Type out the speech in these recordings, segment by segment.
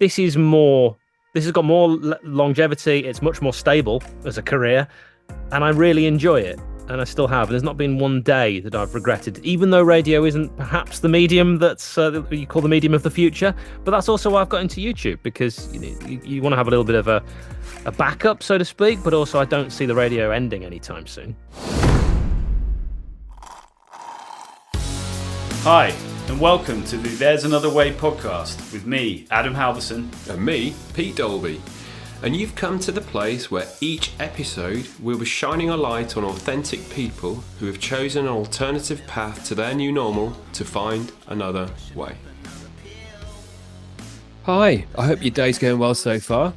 this is more. This has got more longevity. It's much more stable as a career, and I really enjoy it. And I still have. There's not been one day that I've regretted, even though radio isn't perhaps the medium that's you call the medium of the future. But that's also why I've got into YouTube, because you want to have a little bit of a backup, so to speak. But also, I don't see the radio ending anytime soon. Hi, and welcome to the There's Another Way podcast with me, Adam Halverson. And me, Pete Dolby. And you've come to the place where each episode we'll be shining a light on authentic people who have chosen an alternative path to their new normal to find another way. Hi, I hope your day's going well so far.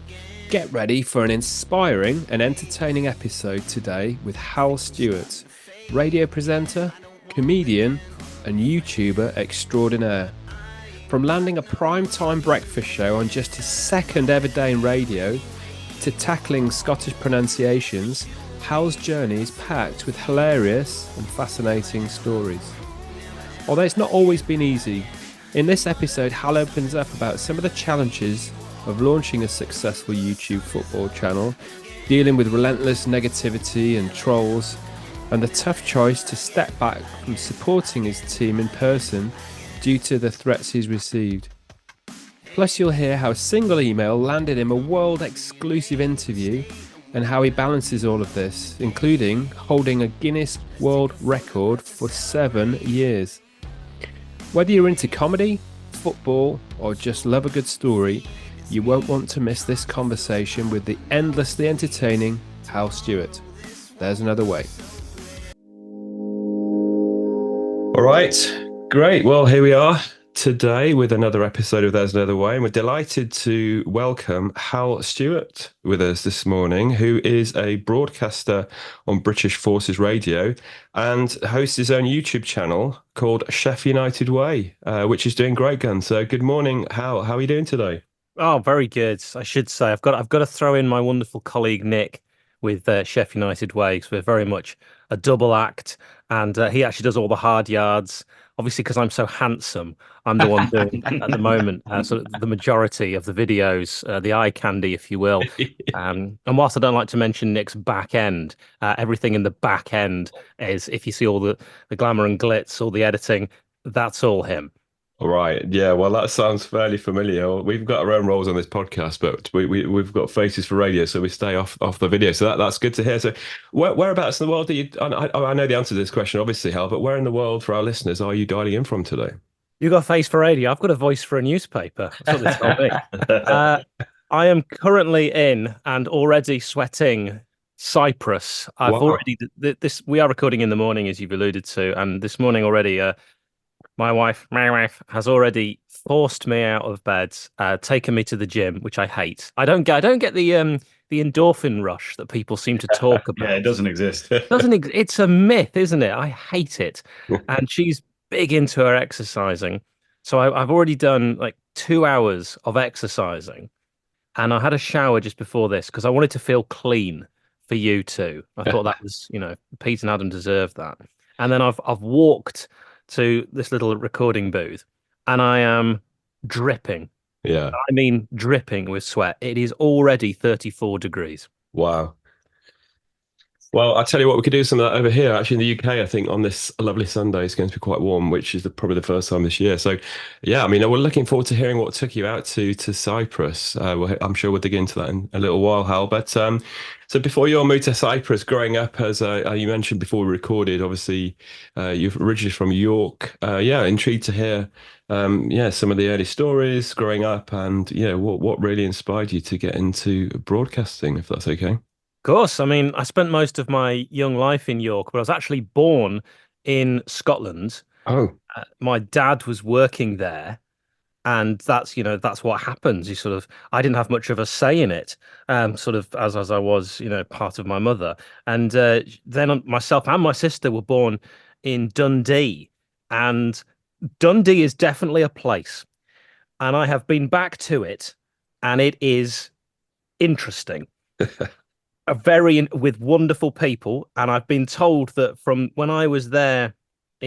Get ready for an inspiring and entertaining episode today with Hal Stewart, radio presenter, comedian, and YouTuber extraordinaire. From landing a primetime breakfast show on just his second ever day in radio to tackling Scottish pronunciations, Hal's journey is packed with hilarious and fascinating stories. Although it's not always been easy, in this episode Hal opens up about some of the challenges of launching a successful YouTube football channel, dealing with relentless negativity and trolls, and the tough choice to step back from supporting his team in person due to the threats he's received. Plus you'll hear how a single email landed him a world-exclusive interview and how he balances all of this, including holding a Guinness World Record for 7 years. Whether you're into comedy, football, or just love a good story, you won't want to miss this conversation with the endlessly entertaining Hal Stewart. There's another way. All right, great. Well, here we are today with another episode of There's Another Way, and we're delighted to welcome Hal Stewart with us this morning, who is a broadcaster on British Forces Radio and hosts his own YouTube channel called Chef United Way, which is doing great guns. So good morning, Hal. How are you doing today? Oh, very good. I should say I've got to throw in my wonderful colleague Nick with Chef United Way, because we're very much a double act, and he actually does all the hard yards. Obviously, because I'm so handsome, I'm the one doing at the moment sort of the majority of the videos, the eye candy, if you will. And whilst I don't like to mention Nick's back end, everything in the back end is, if you see all the glamour and glitz, all the editing, that's all him. All right. Yeah. Well, that sounds fairly familiar. We've got our own roles on this podcast, but we've got faces for radio, so we stay off the video. So that's good to hear. So, whereabouts in the world do you? I know the answer to this question, obviously, Hal, but where in the world, for our listeners, are you dialing in from today? You got a face for radio. I've got a voice for a newspaper. That's what they told me. I am currently in and already sweating Cyprus. I've already this. We are recording in the morning, as you've alluded to, and this morning already. My wife has already forced me out of bed, taken me to the gym, which I hate. I don't get the endorphin rush that people seem to talk about. Yeah, it doesn't exist. It's a myth, isn't it? I hate it. And she's big into her exercising. So I've already done like 2 hours of exercising, and I had a shower just before this because I wanted to feel clean for you too. I thought that was, Pete and Adam deserved that. And then I've walked to this little recording booth, and I am dripping. Yeah. I mean, dripping with sweat. It is already 34 degrees. Wow. Well, I'll tell you what, we could do some of that over here. Actually, in the UK, I think on this lovely Sunday, it's going to be quite warm, which is probably the first time this year. So, yeah, I mean, we're looking forward to hearing what took you out to Cyprus. I'm sure we'll dig into that in a little while, Hal. But so before your move to Cyprus, growing up, as you mentioned before we recorded, obviously, you're originally from York. Intrigued to hear, some of the early stories growing up, and what really inspired you to get into broadcasting, if that's okay. Course. I mean, I spent most of my young life in York, but I was actually born in Scotland. Oh, my dad was working there, and that's what happens. I didn't have much of a say in it, sort of as I was, part of my mother. And then myself and my sister were born in Dundee, and Dundee is definitely a place. And I have been back to it, and it is interesting. With wonderful people, and I've been told that from when I was there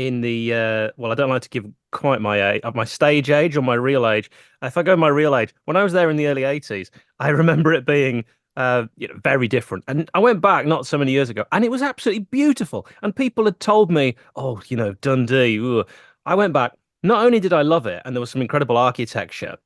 in the well, I don't like to give quite my age, my stage age or my real age. If I go my real age, when I was there in the early 80s, I remember it being very different. And I went back not so many years ago, and it was absolutely beautiful. And people had told me, oh, Dundee. Ooh. I went back. Not only did I love it, and there was some incredible architecture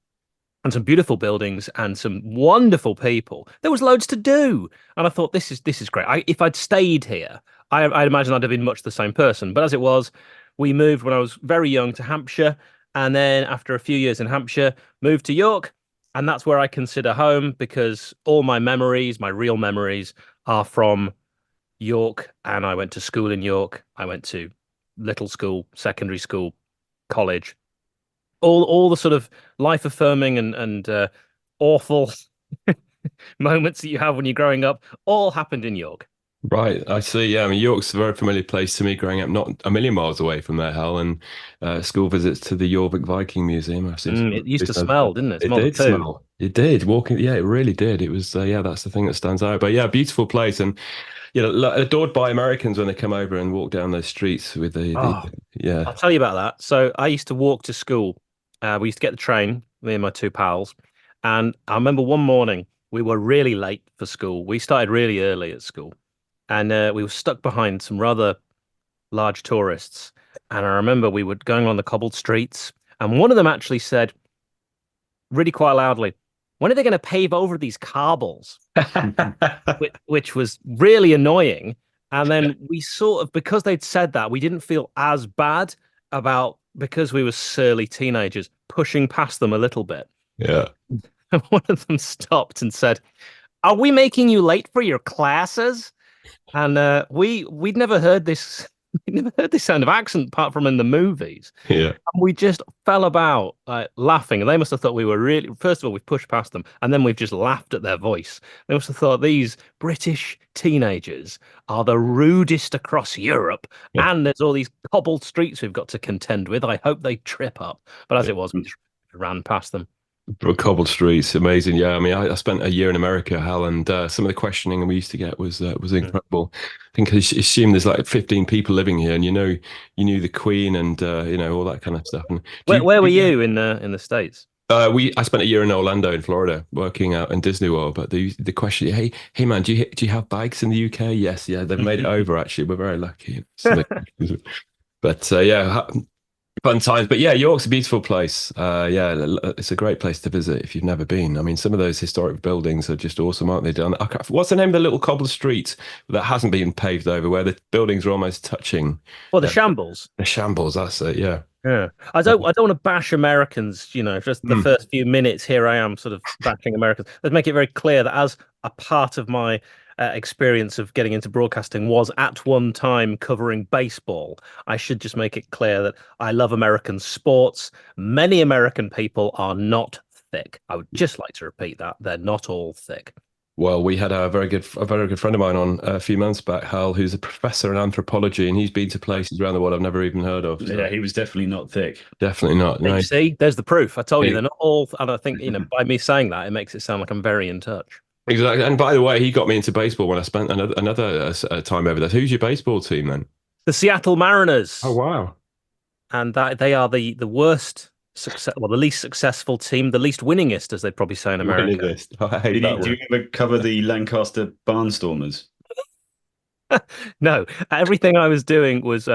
and some beautiful buildings and some wonderful people. There was loads to do, and I thought this is great. If I'd stayed here, I'd imagine I'd have been much the same person. But as it was, we moved when I was very young to Hampshire, and then after a few years in Hampshire, moved to York, and that's where I consider home because all my memories, my real memories, are from York. And I went to school in York. I went to little school, secondary school, college, all the sort of life affirming and awful moments that you have when you're growing up all happened in York. Right, I see. Yeah, I mean, York's a very familiar place to me growing up, not a million miles away from there, Hal, and school visits to the Jorvik Viking Museum. I've seen It used do to some- smell, didn't it? It Smell the did poo. smell. It did. Walking, yeah, it really did. It was, yeah, that's the thing that stands out. But yeah, beautiful place, and adored by Americans when they come over and walk down those streets with the Oh, yeah. I'll tell you about that. So I used to walk to school. We used to get the train, me and my two pals. And I remember one morning we were really late for school. We started really early at school, and we were stuck behind some rather large tourists. And I remember we were going on the cobbled streets, and one of them actually said really quite loudly, "When are they going to pave over these cobbles?" Which was really annoying. And then we sort of, because they'd said that, we didn't feel as bad about because we were surly teenagers pushing past them a little bit. Yeah. And one of them stopped and said, "Are we making you late for your classes?" And we'd never heard this. We never heard this kind of accent apart from in the movies. Yeah. And we just fell about laughing. And they must have thought we were really, first of all, we've pushed past them. And then we've just laughed at their voice. They must have thought these British teenagers are the rudest across Europe. Yeah. And there's all these cobbled streets we've got to contend with. I hope they trip up. But as it was, we just ran past them. Cobbled streets, amazing. Yeah, I mean, I spent a year in America, Hal, and some of the questioning we used to get was incredible. I think I assumed there's like 15 people living here, and you knew the Queen and all that kind of stuff. And Where were you in the States? I spent a year in Orlando, in Florida, working out in Disney World. But the question, hey man, do you have bikes in the UK? Yes, yeah, they've made it over. Actually, we're very lucky. But yeah, fun times. But yeah, York's a beautiful place. Yeah, it's a great place to visit if you've never been. I mean, some of those historic buildings are just awesome, aren't they? What's the name of the little cobbled street that hasn't been paved over, where the buildings are almost touching? Well, the Shambles. The Shambles, that's it. Yeah. Yeah, I don't want to bash Americans, just the first few minutes here I am sort of bashing Americans. Let's make it very clear that as a part of my experience of getting into broadcasting was at one time covering baseball, I should just make it clear that I love American sports. Many American people are not thick. I would just like to repeat that. They're not all thick. Well, we had a very good friend of mine on a few months back, Hal, who's a professor in anthropology, and he's been to places around the world I've never even heard of. So Yeah, he was definitely not thick. definitely not. No. You see, there's the proof. I told you Yeah. they're not all, and I think, by me saying that, it makes it sound like I'm very in touch. Exactly. And by the way, he got me into baseball when I spent another time over there. Who's your baseball team then? The Seattle Mariners. Oh, wow. And that they are the worst success, well, the least successful team, the least winningest, as they'd probably say in America. Winningest. I hate Did that do you ever cover the Lancaster Barnstormers? No, everything I was doing was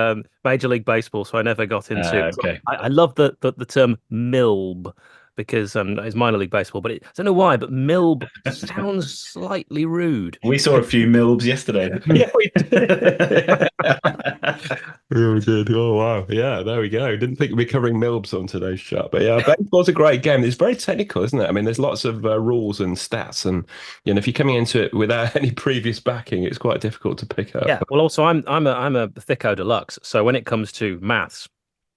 Major League Baseball, so I never got into. Okay. I love the term MILB because it's minor league baseball, but I don't know why, but MILB sounds slightly rude. We saw a few Milbs yesterday. Yeah, we did. Yeah, we did. Oh, wow. Yeah, there we go. Didn't think we'd be covering Milbs on today's chat. But yeah, baseball's a great game. It's very technical, isn't it? I mean, there's lots of rules and stats. And, if you're coming into it without any previous backing, it's quite difficult to pick up. Yeah, well, also, I'm a thicko deluxe. So when it comes to maths,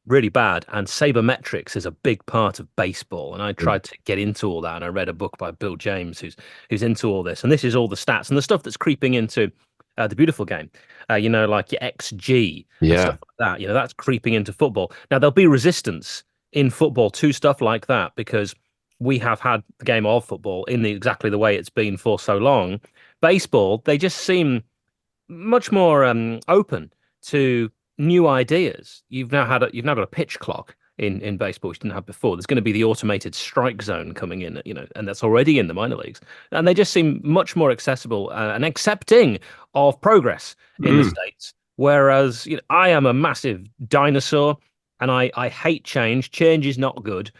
really bad. And sabermetrics is a big part of baseball. And I tried to get into all that. And I read a book by Bill James, who's into all this. And this is all the stats and the stuff that's creeping into the beautiful game. Like your XG and stuff like that. That's creeping into football. Now, there'll be resistance in football to stuff like that because we have had the game of football in exactly the way it's been for so long. Baseball, they just seem much more open to new ideas. You've now got a pitch clock in baseball, which you didn't have before. There's going to be the automated strike zone coming in, and that's already in the minor leagues. And they just seem much more accessible and accepting of progress in the Mm. States. Whereas, I am a massive dinosaur and I hate change. Change is not good.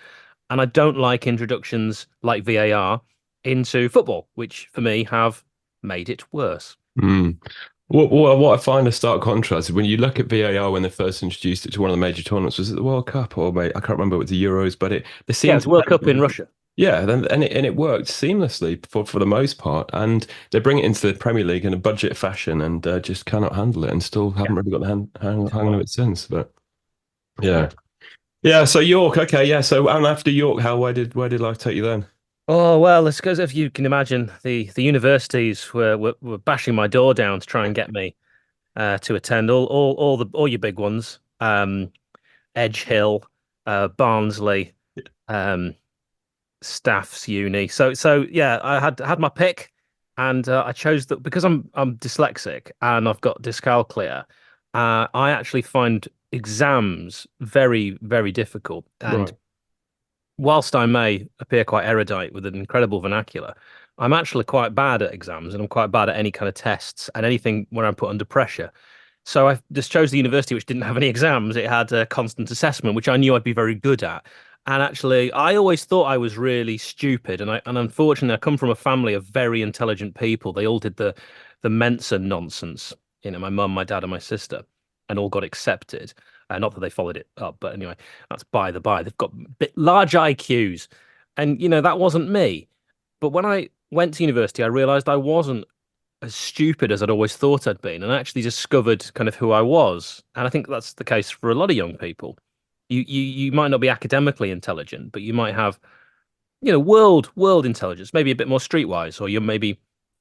And I don't like introductions like VAR into football, which for me have made it worse. Mm. What I find a stark contrast is when you look at VAR when they first introduced it to one of the major tournaments, was it the World Cup or I can't remember with the Euros, but it they Yeah, seemed it's to World Cup in Russia. yeah, then and it worked seamlessly for the most part, and they bring it into the Premier League in a budget fashion and just cannot handle it, and still Yeah. haven't really got the hang of it since. But yeah, yeah. So York, okay, yeah. So and after York, how where did life take you then? Oh well, it's because if you can imagine, the universities were bashing my door down to try and get me to attend all your big ones, Edge Hill, Barnsley, um, Staff's uni. So yeah, I had my pick, and I chose that because I'm dyslexic and I've got dyscalculia. I actually find exams very, very difficult. And Right. whilst I may appear quite erudite with an incredible vernacular, I'm actually quite bad at exams and I'm quite bad at any kind of tests and anything where I'm put under pressure. So I just chose the university which didn't have any exams. It had a constant assessment, which I knew I'd be very good at. And actually, I always thought I was really stupid. And unfortunately, I come from a family of very intelligent people. They all did the Mensa nonsense. My mum, my dad, and my sister, and all got accepted. Not that they followed it up, but anyway, that's by the by. They've got large IQs, and that wasn't me. But when I went to university, I realized I wasn't as stupid as I'd always thought I'd been, and I actually discovered kind of who I was. And I think that's the case for a lot of young people. You might not be academically intelligent, but you might have, world intelligence, maybe a bit more streetwise, or you're maybe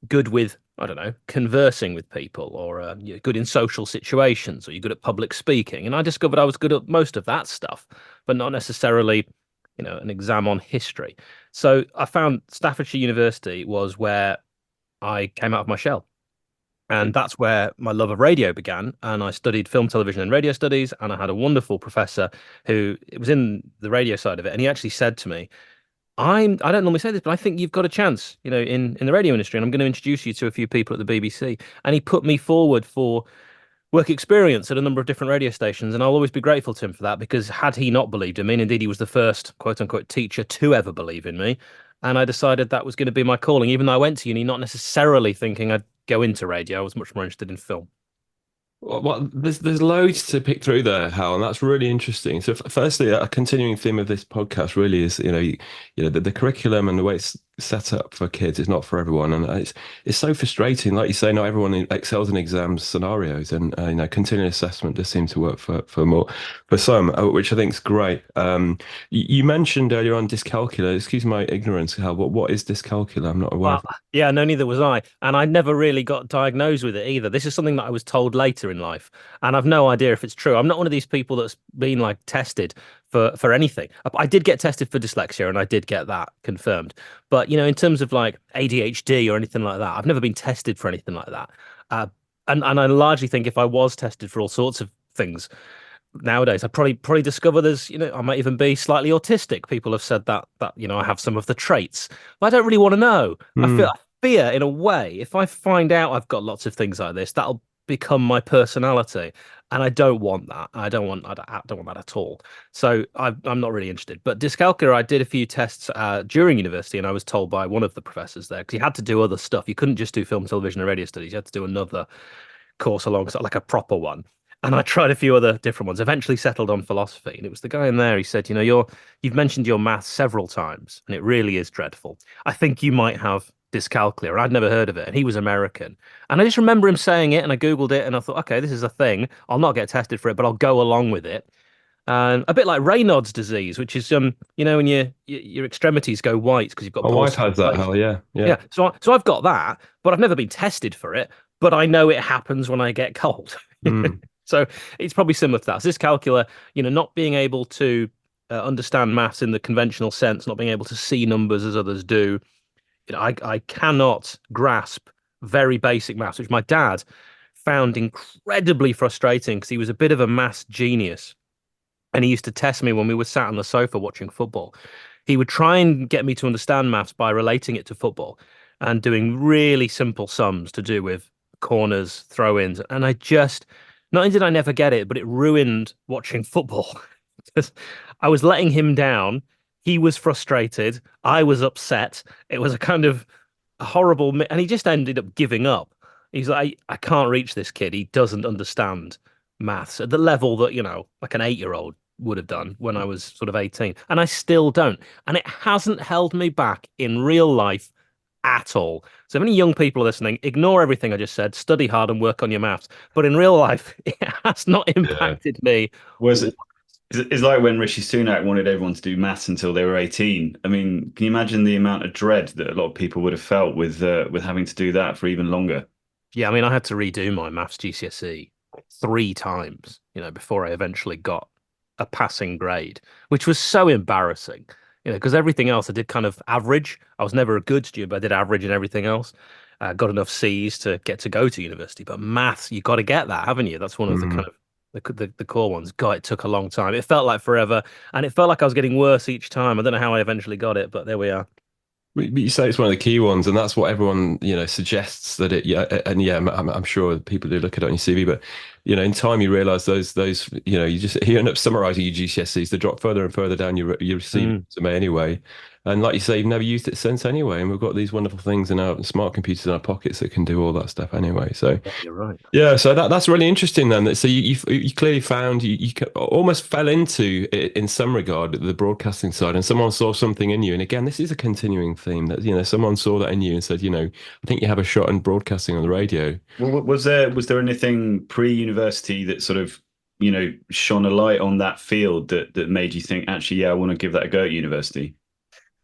good with, I don't know, conversing with people, or you're good in social situations, or you're good at public speaking. And I discovered I was good at most of that stuff, but not necessarily, an exam on history. So I found Staffordshire University was where I came out of my shell. And that's where my love of radio began. And I studied film, television, and radio studies. And I had a wonderful professor who it was in the radio side of it. And he actually said to me, I don't normally say this, but I think you've got a chance, in the radio industry. And I'm going to introduce you to a few people at the BBC. And he put me forward for work experience at a number of different radio stations. And I'll always be grateful to him for that, because had he not believed in me, and indeed he was the first quote unquote teacher to ever believe in me. And I decided that was going to be my calling, even though I went to uni, not necessarily thinking I'd go into radio. I was much more interested in film. There's loads to pick through there, Hal, and that's really interesting. So, firstly, a continuing theme of this podcast really is, the curriculum and the way it's set up for kids is not for everyone, and it's so frustrating. Like you say, not everyone excels in exam scenarios, and continuing assessment does seem to work for some, which I think is great. You mentioned earlier on dyscalculia. Excuse my ignorance, Hal. What is dyscalculia? I'm not aware Well, of it. yeah, no, neither was I. And I never really got diagnosed with it either. This is something that I was told later in life. And I've no idea if it's true. I'm not one of these people that's been like tested for anything. I did get tested for dyslexia and I did get that confirmed. But, in terms of like ADHD or anything like that, I've never been tested for anything like that. And I largely think if I was tested for all sorts of things, nowadays I'd probably discover I might even be slightly autistic. People have said that I have some of the traits, but I don't really want to know. I fear in a way, if I find out I've got lots of things like this, that'll become my personality, and I don't want that. I don't want that at all. So I'm not really interested. But dyscalculia, I did a few tests during university, and I was told by one of the professors there, because you had to do other stuff. You couldn't just do film, television, and radio studies. You had to do another course alongside, like a proper one. And I tried a few other different ones, eventually settled on philosophy. And it was the guy in there, he said, you've mentioned your math several times, and it really is dreadful. I think you might have dyscalculia. I'd never heard of it. And he was American. And I just remember him saying it, and I Googled it, and I thought, okay, this is a thing. I'll not get tested for it, but I'll go along with it. And a bit like Raynaud's disease, which is when your extremities go white because you've got My poor wife has that, circulation. Hal. Yeah, yeah. Yeah, so I've got that, but I've never been tested for it. But I know it happens when I get cold. Mm. So it's probably similar to that. So this calcula, not being able to understand maths in the conventional sense, not being able to see numbers as others do. I cannot grasp very basic maths, which my dad found incredibly frustrating because he was a bit of a maths genius. And he used to test me when we were sat on the sofa watching football. He would try and get me to understand maths by relating it to football and doing really simple sums to do with corners, throw-ins. And not only did I never get it, but it ruined watching football. Because I was letting him down. He was frustrated. I was upset. It was a kind of horrible, and he just ended up giving up. He's like, I can't reach this kid. He doesn't understand maths at the level that, like an 8-year-old would have done when I was sort of 18. And I still don't. And it hasn't held me back in real life at all. So if any young people are listening, ignore everything I just said, study hard and work on your maths. But in real life, it has not Yeah. impacted me. Was it? It's like when Rishi Sunak wanted everyone to do maths until they were 18. I mean, can you imagine the amount of dread that a lot of people would have felt with having to do that for even longer? Yeah, I mean, I had to redo my maths GCSE 3 times, before I eventually got a passing grade, which was so embarrassing, because everything else I did kind of average. I was never a good student, but I did average in everything else. Got enough C's to get to go to university, but maths, you got to get that, haven't you? That's one of the kind Mm. of the core ones. God, it took a long time. It felt like forever, and it felt like I was getting worse each time. I don't know how I eventually got it, but there we are. But you say it's one of the key ones, and that's what everyone, suggests that it. Yeah, and yeah, I'm sure people do look at it on your CV, but in time you realise those, you end up summarising your GCSEs. They drop further and further down your CV Mm, resume anyway, and like you say, you've never used it since anyway. And we've got these wonderful things in our smart computers in our pockets that can do all that stuff anyway. So. yeah, you're right. Yeah, so that's really interesting then. So you clearly found almost fell into it in some regard the broadcasting side, and someone saw something in you. And again, this is a continuing theme that someone saw that in you and said, I think you have a shot in broadcasting on the radio. Well, was there anything pre-university that sort of, shone a light on that field that made you think, actually, yeah, I want to give that a go at university?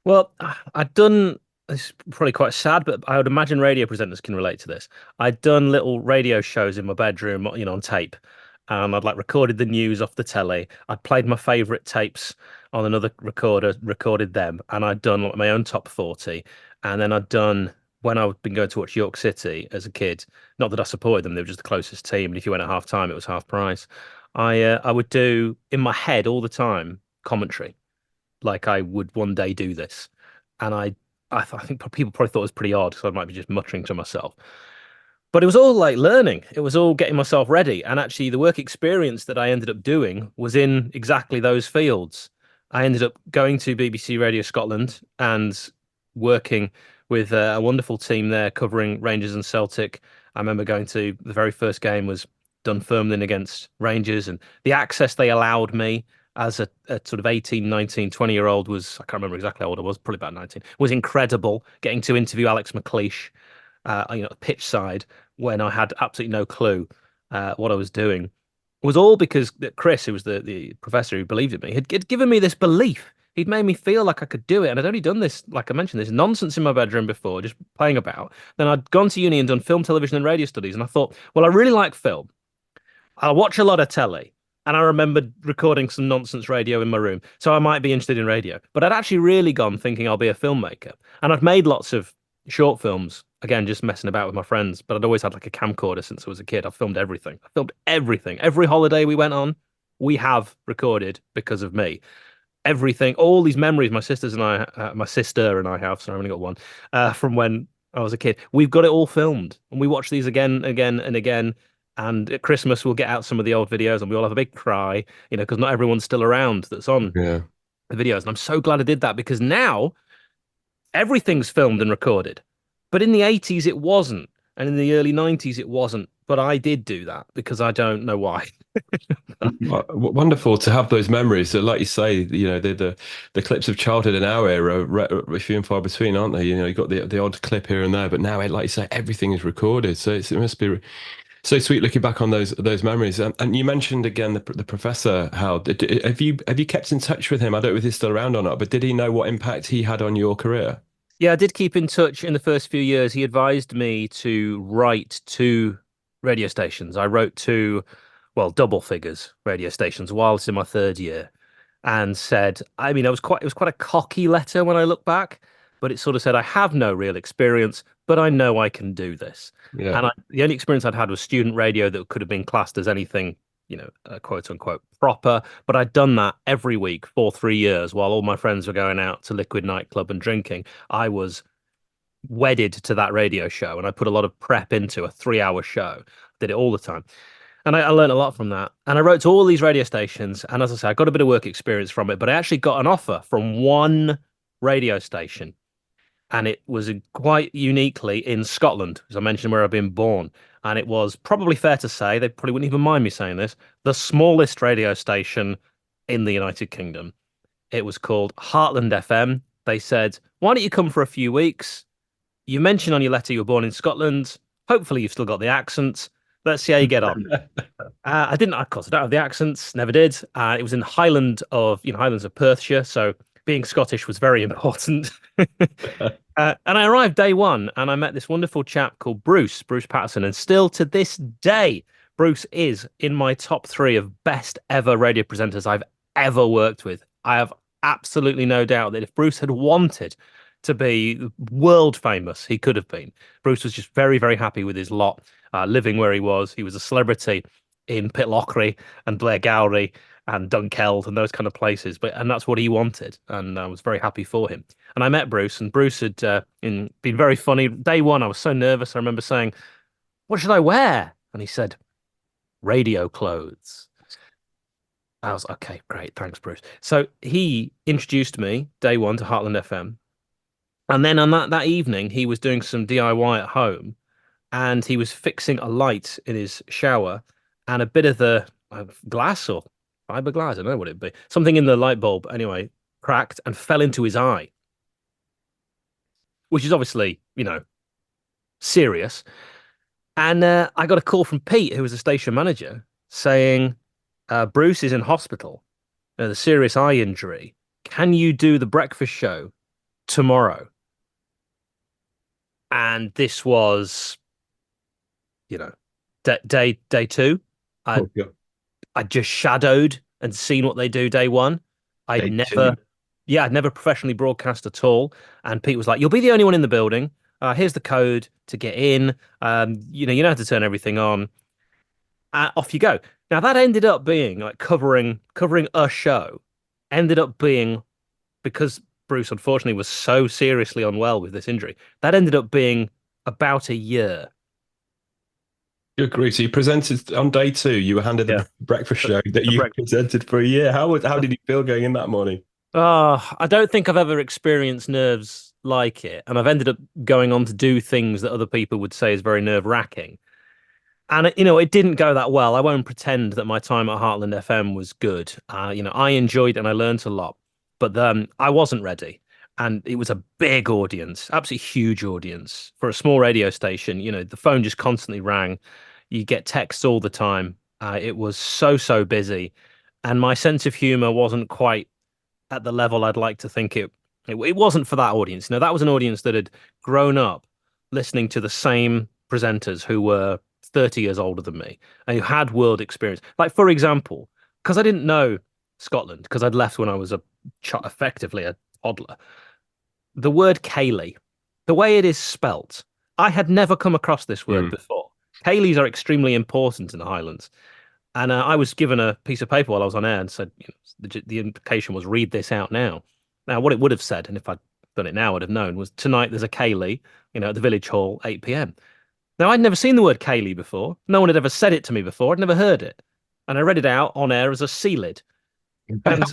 Well, I'd done, it's probably quite sad, but I would imagine radio presenters can relate to this. I'd done little radio shows in my bedroom, on tape, and I'd like recorded the news off the telly. I'd played my favorite tapes on another recorder, recorded them, and I'd done like my own top 40. And then I'd done, when I'd been going to watch York City as a kid, not that I supported them, they were just the closest team. And if you went at half time, it was half price. I would do in my head all the time commentary like I would one day do this. And I think people probably thought it was pretty odd because I might be just muttering to myself. But it was all like learning. It was all getting myself ready. And actually, the work experience that I ended up doing was in exactly those fields. I ended up going to BBC Radio Scotland and working with a wonderful team there covering Rangers and Celtic. I remember going to the very first game was Dunfermline against Rangers, and the access they allowed me as a sort of 18, 19, 20-year-old was, I can't remember exactly how old I was, probably about 19, was incredible. Getting to interview Alex McLeish, pitch side when I had absolutely no clue what I was doing was all because Chris, who was the professor who believed in me, had given me this belief. He'd made me feel like I could do it. And I'd only done this, like I mentioned, this nonsense in my bedroom before, just playing about. Then I'd gone to uni and done film, television, and radio studies. And I thought, well, I really like film. I'll watch a lot of telly. And I remembered recording some nonsense radio in my room. So I might be interested in radio. But I'd actually really gone thinking I'll be a filmmaker. And I'd made lots of short films, again, just messing about with my friends. But I'd always had like a camcorder since I was a kid. I filmed everything. I filmed everything. Every holiday we went on, we have recorded because of me. Everything, all these memories my sister and I have, sorry, I've only got one, from when I was a kid. We've got it all filmed. And we watch these again, again, and again. And at Christmas, we'll get out some of the old videos and we all have a big cry, because not everyone's still around that's on Yeah. the videos. And I'm so glad I did that because now everything's filmed and recorded. But in the 80s, it wasn't. And in the early 90s, it wasn't. But I did do that because I don't know why. Wonderful to have those memories. So, like you say, the clips of childhood in our era are few and far between, aren't they? You got the odd clip here and there, but now, like you say, everything is recorded. So it must be so sweet looking back on those memories. And you mentioned again the professor, Hal. Have you kept in touch with him? I don't know if he's still around or not, but did he know what impact he had on your career? Yeah, I did keep in touch in the first few years. He advised me to write to radio stations. I wrote to, well, double figures radio stations whilst in my third year and said, I mean, it was quite a cocky letter when I look back. but it sort of said, I have no real experience, but I know I can do this. Yeah. And the only experience I'd had was student radio that could have been classed as anything, quote unquote, proper. But I'd done that every week for 3 years while all my friends were going out to Liquid nightclub and drinking. I was wedded to that radio show, and I put a lot of prep into a 3 hour show. Did it all the time. And I learned a lot from that. And I wrote to all these radio stations. And as I say, I got a bit of work experience from it, but I actually got an offer from one radio station. And it was quite uniquely in Scotland, as I mentioned, where I've been born. And it was probably fair to say, they probably wouldn't even mind me saying this, the smallest radio station in the United Kingdom. It was called Heartland FM. They said, why don't you come for a few weeks? You mentioned on your letter you were born in Scotland. Hopefully you've still got the accent. Let's see how you get on. I didn't, of course, I don't have the accents, never did. It was in Highlands of Perthshire, so being Scottish was very important. And I arrived day one, and I met this wonderful chap called Bruce Patterson, and still to this day, Bruce is in my top 3 of best ever radio presenters I've ever worked with. I have absolutely no doubt that if Bruce had wanted to be world famous, he could have been. Bruce was just very, very happy with his lot, living where he was. He was a celebrity in Pitlochry and Blairgowrie and Dunkeld and those kind of places, and that's what he wanted, and I was very happy for him. And I met Bruce, and Bruce had been very funny. Day one, I was so nervous. I remember saying, "What should I wear?" And he said, "Radio clothes." I was okay, great, thanks, Bruce. So he introduced me day one to Heartland FM. And then on that evening, he was doing some DIY at home, and he was fixing a light in his shower, and a bit of the glass or fiberglass, I don't know what it'd be, something in the light bulb, anyway, cracked and fell into his eye, which is obviously, serious. And I got a call from Pete, who was a station manager, saying, Bruce is in hospital, with a serious eye injury. Can you do the breakfast show tomorrow? And this was, day two. I just shadowed and seen what they do day one. I'd never professionally broadcast at all. And Pete was like, "You'll be the only one in the building. Here's the code to get in. You know how to turn everything on. Off you go." Now that ended up being like covering a show. Ended up being, because Bruce unfortunately was so seriously unwell with this injury, that ended up being about a year. Good grief. So you presented on day 2, you were handed the breakfast show that you presented for a year. How did you feel going in that morning? I don't think I've ever experienced nerves like it. And I've ended up going on to do things that other people would say is very nerve-wracking. And, it didn't go that well. I won't pretend that my time at Heartland FM was good. I enjoyed and I learned a lot. But I wasn't ready. And it was a big audience, absolutely huge audience. For a small radio station, the phone just constantly rang. You get texts all the time. It was so busy. And my sense of humor wasn't quite at the level I'd like to think it wasn't for that audience. That was an audience that had grown up listening to the same presenters who were 30 years older than me and who had world experience. Like, for example, because I didn't know Scotland, because I'd left when I was effectively a toddler, the word Ceilidh, the way it is spelt, I had never come across this word before. Ceilidhs are extremely important in the Highlands. And I was given a piece of paper while I was on air and said, the implication was, read this out now. Now, what it would have said, and if I'd done it now, I'd have known, was tonight there's a Ceilidh, at the village hall, 8 p.m. Now, I'd never seen the word Ceilidh before. No one had ever said it to me before. I'd never heard it. And I read it out on air as a Ceilidh. And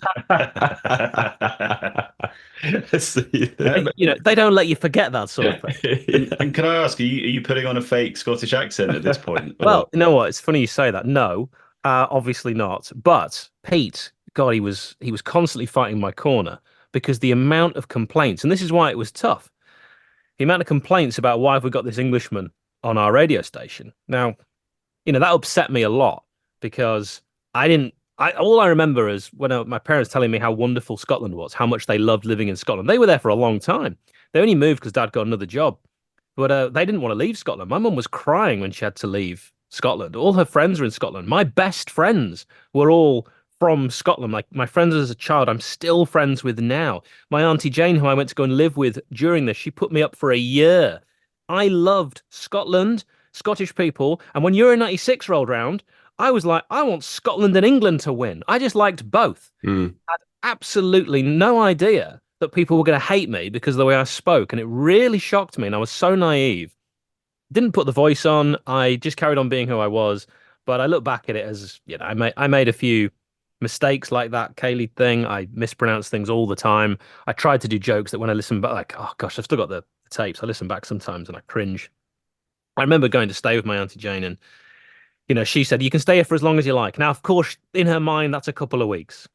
they don't let you forget that sort of thing. And can I ask, are you putting on a fake Scottish accent at this point? Well, you know what? It's funny you say that. No, obviously not. But Pete, God, he was constantly fighting my corner, because the amount of complaints, and this is why it was tough, the amount of complaints about why have we got this Englishman on our radio station. Now, that upset me a lot, because all I remember is when my parents telling me how wonderful Scotland was, how much they loved living in Scotland. They were there for a long time. They only moved because Dad got another job. But they didn't want to leave Scotland. My mum was crying when she had to leave Scotland. All her friends were in Scotland. My best friends were all from Scotland. Like my friends as a child, I'm still friends with now. My Auntie Jane, who I went to go and live with during this, she put me up for a year. I loved Scotland, Scottish people, and when Euro 96 rolled round, I was like, I want Scotland and England to win. I just liked both. Mm. I had absolutely no idea that people were going to hate me because of the way I spoke, and it really shocked me, and I was so naive. Didn't put the voice on. I just carried on being who I was. But I look back at it as, I made a few mistakes like that Kaylee thing. I mispronounced things all the time. I tried to do jokes that when I listen back, like, oh gosh, I've still got the tapes. I listen back sometimes and I cringe. I remember going to stay with my Auntie Jane, and she said, you can stay here for as long as you like. Now, of course, in her mind, that's a couple of weeks.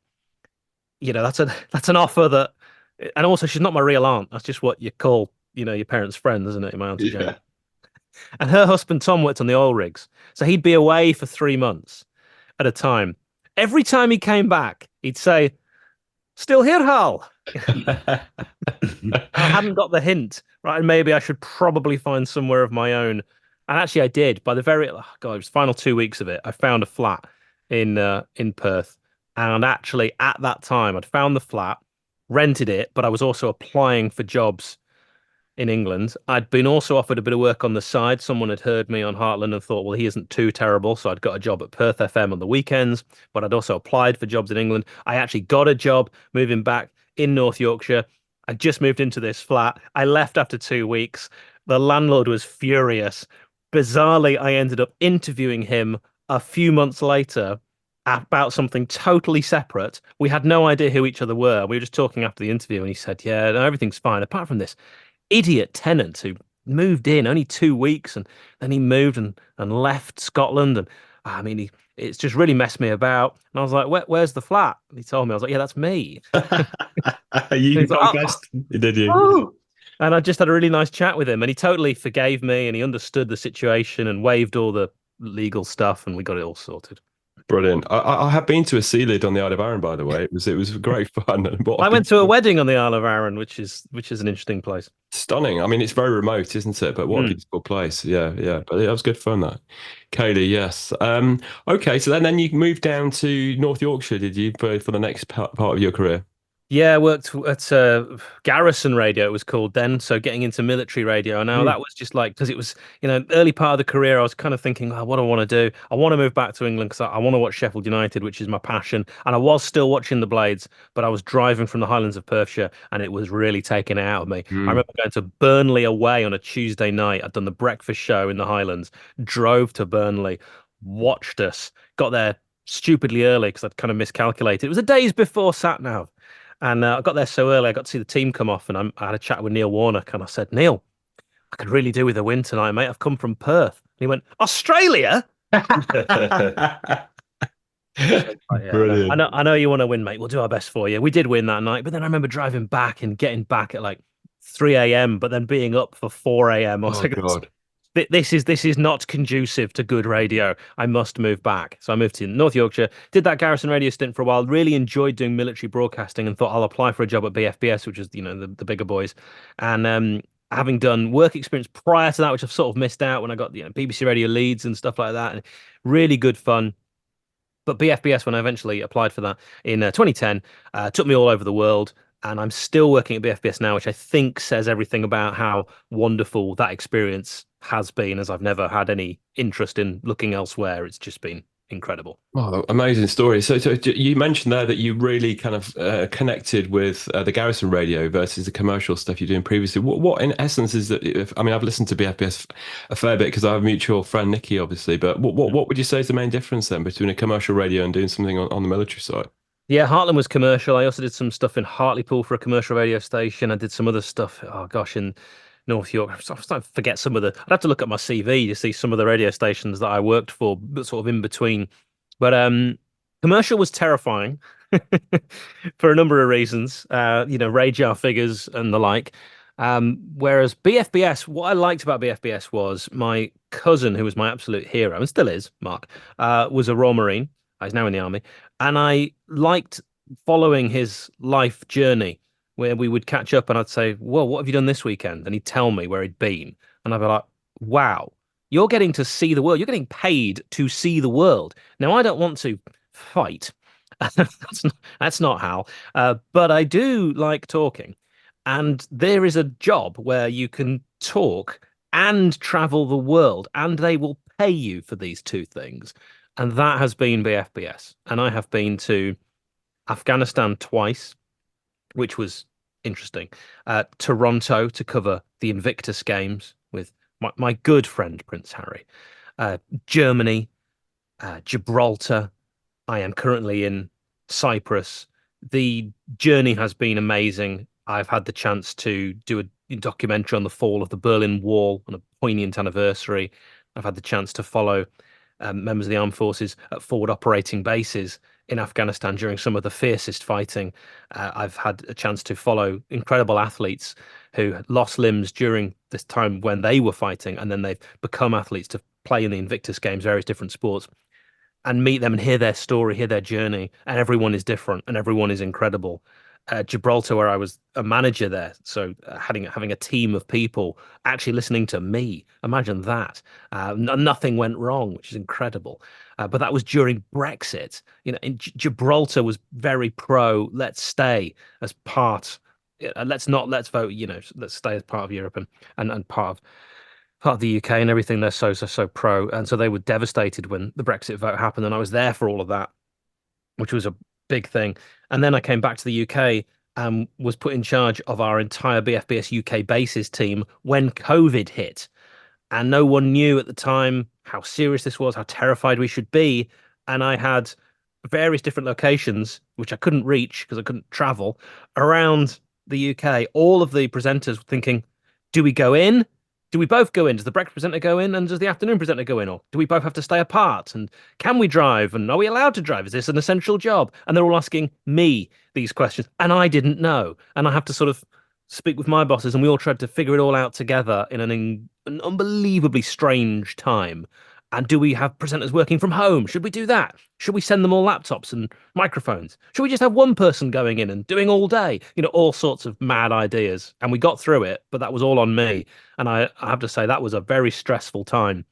That's an offer that, and also she's not my real aunt. That's just what you call, your parents' friend, isn't it? My Auntie Jane. Yeah. And her husband, Tom, worked on the oil rigs. So he'd be away for 3 months at a time. Every time he came back, he'd say, still here, Hal. I hadn't got the hint, right? And maybe I should probably find somewhere of my own. And actually, I did. By the it was final 2 weeks of it. I found a flat in Perth. And actually, at that time, I'd found the flat, rented it, but I was also applying for jobs in England. I'd been also offered a bit of work on the side. Someone had heard me on Heartland and thought, well, he isn't too terrible. So I'd got a job at Perth FM on the weekends, but I'd also applied for jobs in England. I actually got a job moving back in North Yorkshire. I just moved into this flat. I left after 2 weeks. The landlord was furious. Bizarrely, I ended up interviewing him a few months later about something totally separate. We had no idea who each other were. We were just talking after the interview, and he said, yeah, no, everything's fine, apart from this idiot tenant who moved in only 2 weeks, and then he moved and left Scotland. And I mean, it's just really messed me about. And I was like, where's the flat? And he told me. I was like, yeah, that's me. You He's like, confessed, did you? oh. And I just had a really nice chat with him, and he totally forgave me, and he understood the situation and waived all the legal stuff, and we got it all sorted. Brilliant. I have been to a sea lid on the Isle of Arran, by the way. It was great fun. And I went to a wedding on the Isle of Arran, which is an interesting place. Stunning. I mean, it's very remote, isn't it? But what a beautiful place. Yeah, yeah. But it was good fun, that. Kaylee, yes. Okay, so then you moved down to North Yorkshire, did you, for the next part of your career? Yeah, I worked at Garrison Radio, it was called then. So getting into military radio. Now that was just like, because it was, early part of the career, I was kind of thinking, oh, what do I want to do? I want to move back to England because I want to watch Sheffield United, which is my passion. And I was still watching the Blades, but I was driving from the Highlands of Perthshire, and it was really taking it out of me. I remember going to Burnley away on a Tuesday night. I'd done the breakfast show in the Highlands, drove to Burnley, watched us, got there stupidly early because I'd kind of miscalculated. It was the days before sat-nav. And I got there so early, I got to see the team come off, and I had a chat with Neil Warnock, and I said, Neil, I could really do with a win tonight, mate. I've come from Perth. And he went, Australia? Brilliant. I know you want to win, mate. We'll do our best for you. We did win that night, but then I remember driving back and getting back at like 3 a.m., but then being up for 4 a.m. I was like, God. This is not conducive to good radio. I must move back. So I moved to North Yorkshire, did that Garrison radio stint for a while, really enjoyed doing military broadcasting, and thought I'll apply for a job at BFBS, which is, the bigger boys. And having done work experience prior to that, which I've sort of missed out when I got BBC Radio Leeds and stuff like that, and really good fun. But BFBS, when I eventually applied for that in 2010, took me all over the world. And I'm still working at BFBS now, which I think says everything about how wonderful that experience has been, as I've never had any interest in looking elsewhere. It's just been incredible. Oh, amazing story. So you mentioned there that you really kind of connected with the Garrison radio versus the commercial stuff you're doing previously. What in essence is that? I mean, I've listened to BFBS a fair bit because I have a mutual friend, Nikki, obviously. But what would you say is the main difference then between a commercial radio and doing something on the military side? Yeah, Heartland was commercial. I also did some stuff in Hartlepool for a commercial radio station. I did some other stuff, oh gosh, in North York. I'm starting to forget some of the. I'd have to look at my CV to see some of the radio stations that I worked for, sort of in between. But commercial was terrifying for a number of reasons. Radar figures and the like. Whereas BFBS, what I liked about BFBS was my cousin, who was my absolute hero and still is, Mark, was a Royal Marine. He's now in the army. And I liked following his life journey where we would catch up and I'd say, well, what have you done this weekend? And he'd tell me where he'd been. And I'd be like, wow, you're getting to see the world. You're getting paid to see the world. Now, I don't want to fight. That's not Hal. But I do like talking. And there is a job where you can talk and travel the world, and they will pay you for these two things. And that has been BFBS. And I have been to Afghanistan twice, which was interesting. Toronto to cover the Invictus Games with my good friend Prince Harry. Germany, Gibraltar. I am currently in Cyprus. The journey has been amazing. I've had the chance to do a documentary on the fall of the Berlin Wall on a poignant anniversary. I've had the chance to follow members of the armed forces at forward operating bases in Afghanistan during some of the fiercest fighting. I've had a chance to follow incredible athletes who lost limbs during this time when they were fighting, and then they've become athletes to play in the Invictus Games, various different sports, and meet them and hear their story, hear their journey. And everyone is different and everyone is incredible. Gibraltar, where I was a manager there, so having a team of people actually listening to me. Imagine that. Nothing went wrong, which is incredible. But that was during Brexit. Gibraltar was very pro. Let's stay as part. Let's vote. Let's stay as part of Europe and part of the UK and everything. They're so pro, and so they were devastated when the Brexit vote happened, and I was there for all of that, which was a big thing. And then I came back to the UK and was put in charge of our entire BFBS UK bases team when COVID hit. And no one knew at the time how serious this was, how terrified we should be. And I had various different locations, which I couldn't reach because I couldn't travel, around the UK. All of the presenters were thinking, do we go in? Do we both go in? Does the breakfast presenter go in? And does the afternoon presenter go in? Or do we both have to stay apart? And can we drive? And are we allowed to drive? Is this an essential job? And they're all asking me these questions. And I didn't know. And I have to sort of speak with my bosses. And we all tried to figure it all out together in an unbelievably strange time. And do we have presenters working from home? Should we do that? Should we send them all laptops and microphones? Should we just have one person going in and doing all day? All sorts of mad ideas. And we got through it, but that was all on me. And I have to say that was a very stressful time,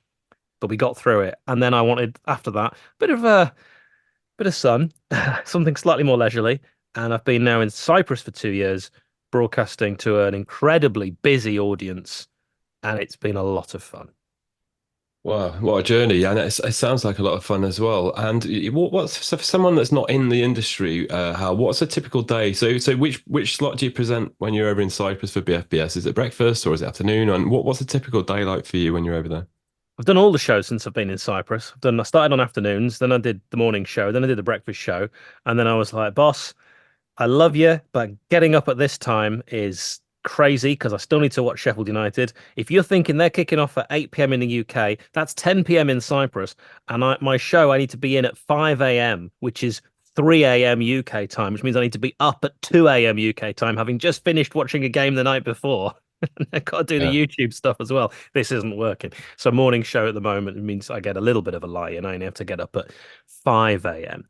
but we got through it. And then I wanted, after that, a bit of sun, something slightly more leisurely. And I've been now in Cyprus for 2 years, broadcasting to an incredibly busy audience. And it's been a lot of fun. Wow, what a journey. And it sounds like a lot of fun as well. And what's so for someone that's not in the industry, Hal, what's a typical day? So which slot do you present when you're over in Cyprus for BFBS? Is it breakfast or is it afternoon? And what's a typical day like for you when you're over there? I've done all the shows since I've been in Cyprus. I started on afternoons, then I did the morning show, then I did the breakfast show, and then I was like, boss, I love you, but getting up at this time is crazy because I still need to watch Sheffield United. If you're thinking they're kicking off at 8 p.m. in the UK, that's 10 p.m. in Cyprus. And my show, I need to be in at 5 a.m., which is 3 a.m. UK time, which means I need to be up at 2 a.m. UK time, having just finished watching a game the night before. I've got to do the YouTube stuff as well. This isn't working. So morning show at the moment, it means I get a little bit of a lie and I only have to get up at 5 a.m.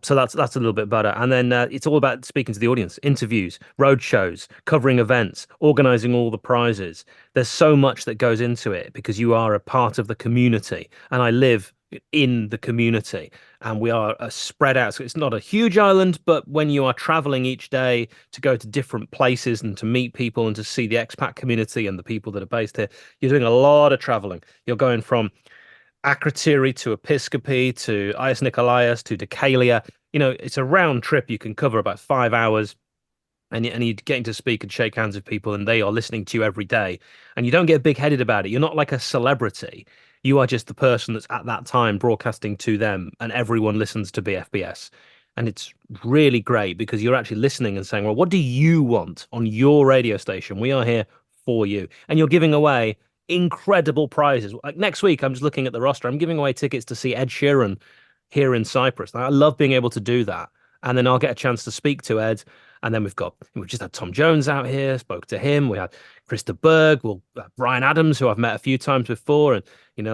So that's a little bit better. And then it's all about speaking to the audience, interviews, road shows, covering events, organizing all the prizes. There's so much that goes into it because you are a part of the community. And I live in the community and we are spread out. So it's not a huge island, but when you are traveling each day to go to different places and to meet people and to see the expat community and the people that are based here, you're doing a lot of traveling. You're going from Akrotiri to Episcopi to Ias Nikolaos to Decalia. It's a round trip. You can cover about 5 hours and you're getting to speak and shake hands with people and they are listening to you every day. And you don't get big headed about it. You're not like a celebrity. You are just the person that's at that time broadcasting to them and everyone listens to BFBS. And it's really great because you're actually listening and saying, well, what do you want on your radio station? We are here for you. And you're giving away incredible prizes. Like next week, I'm just looking at the roster. I'm giving away tickets to see Ed Sheeran here in Cyprus. I love being able to do that. And then I'll get a chance to speak to Ed. And then we've just had Tom Jones out here, spoke to him. We had Krista Berg, Brian Adams, who I've met a few times before, and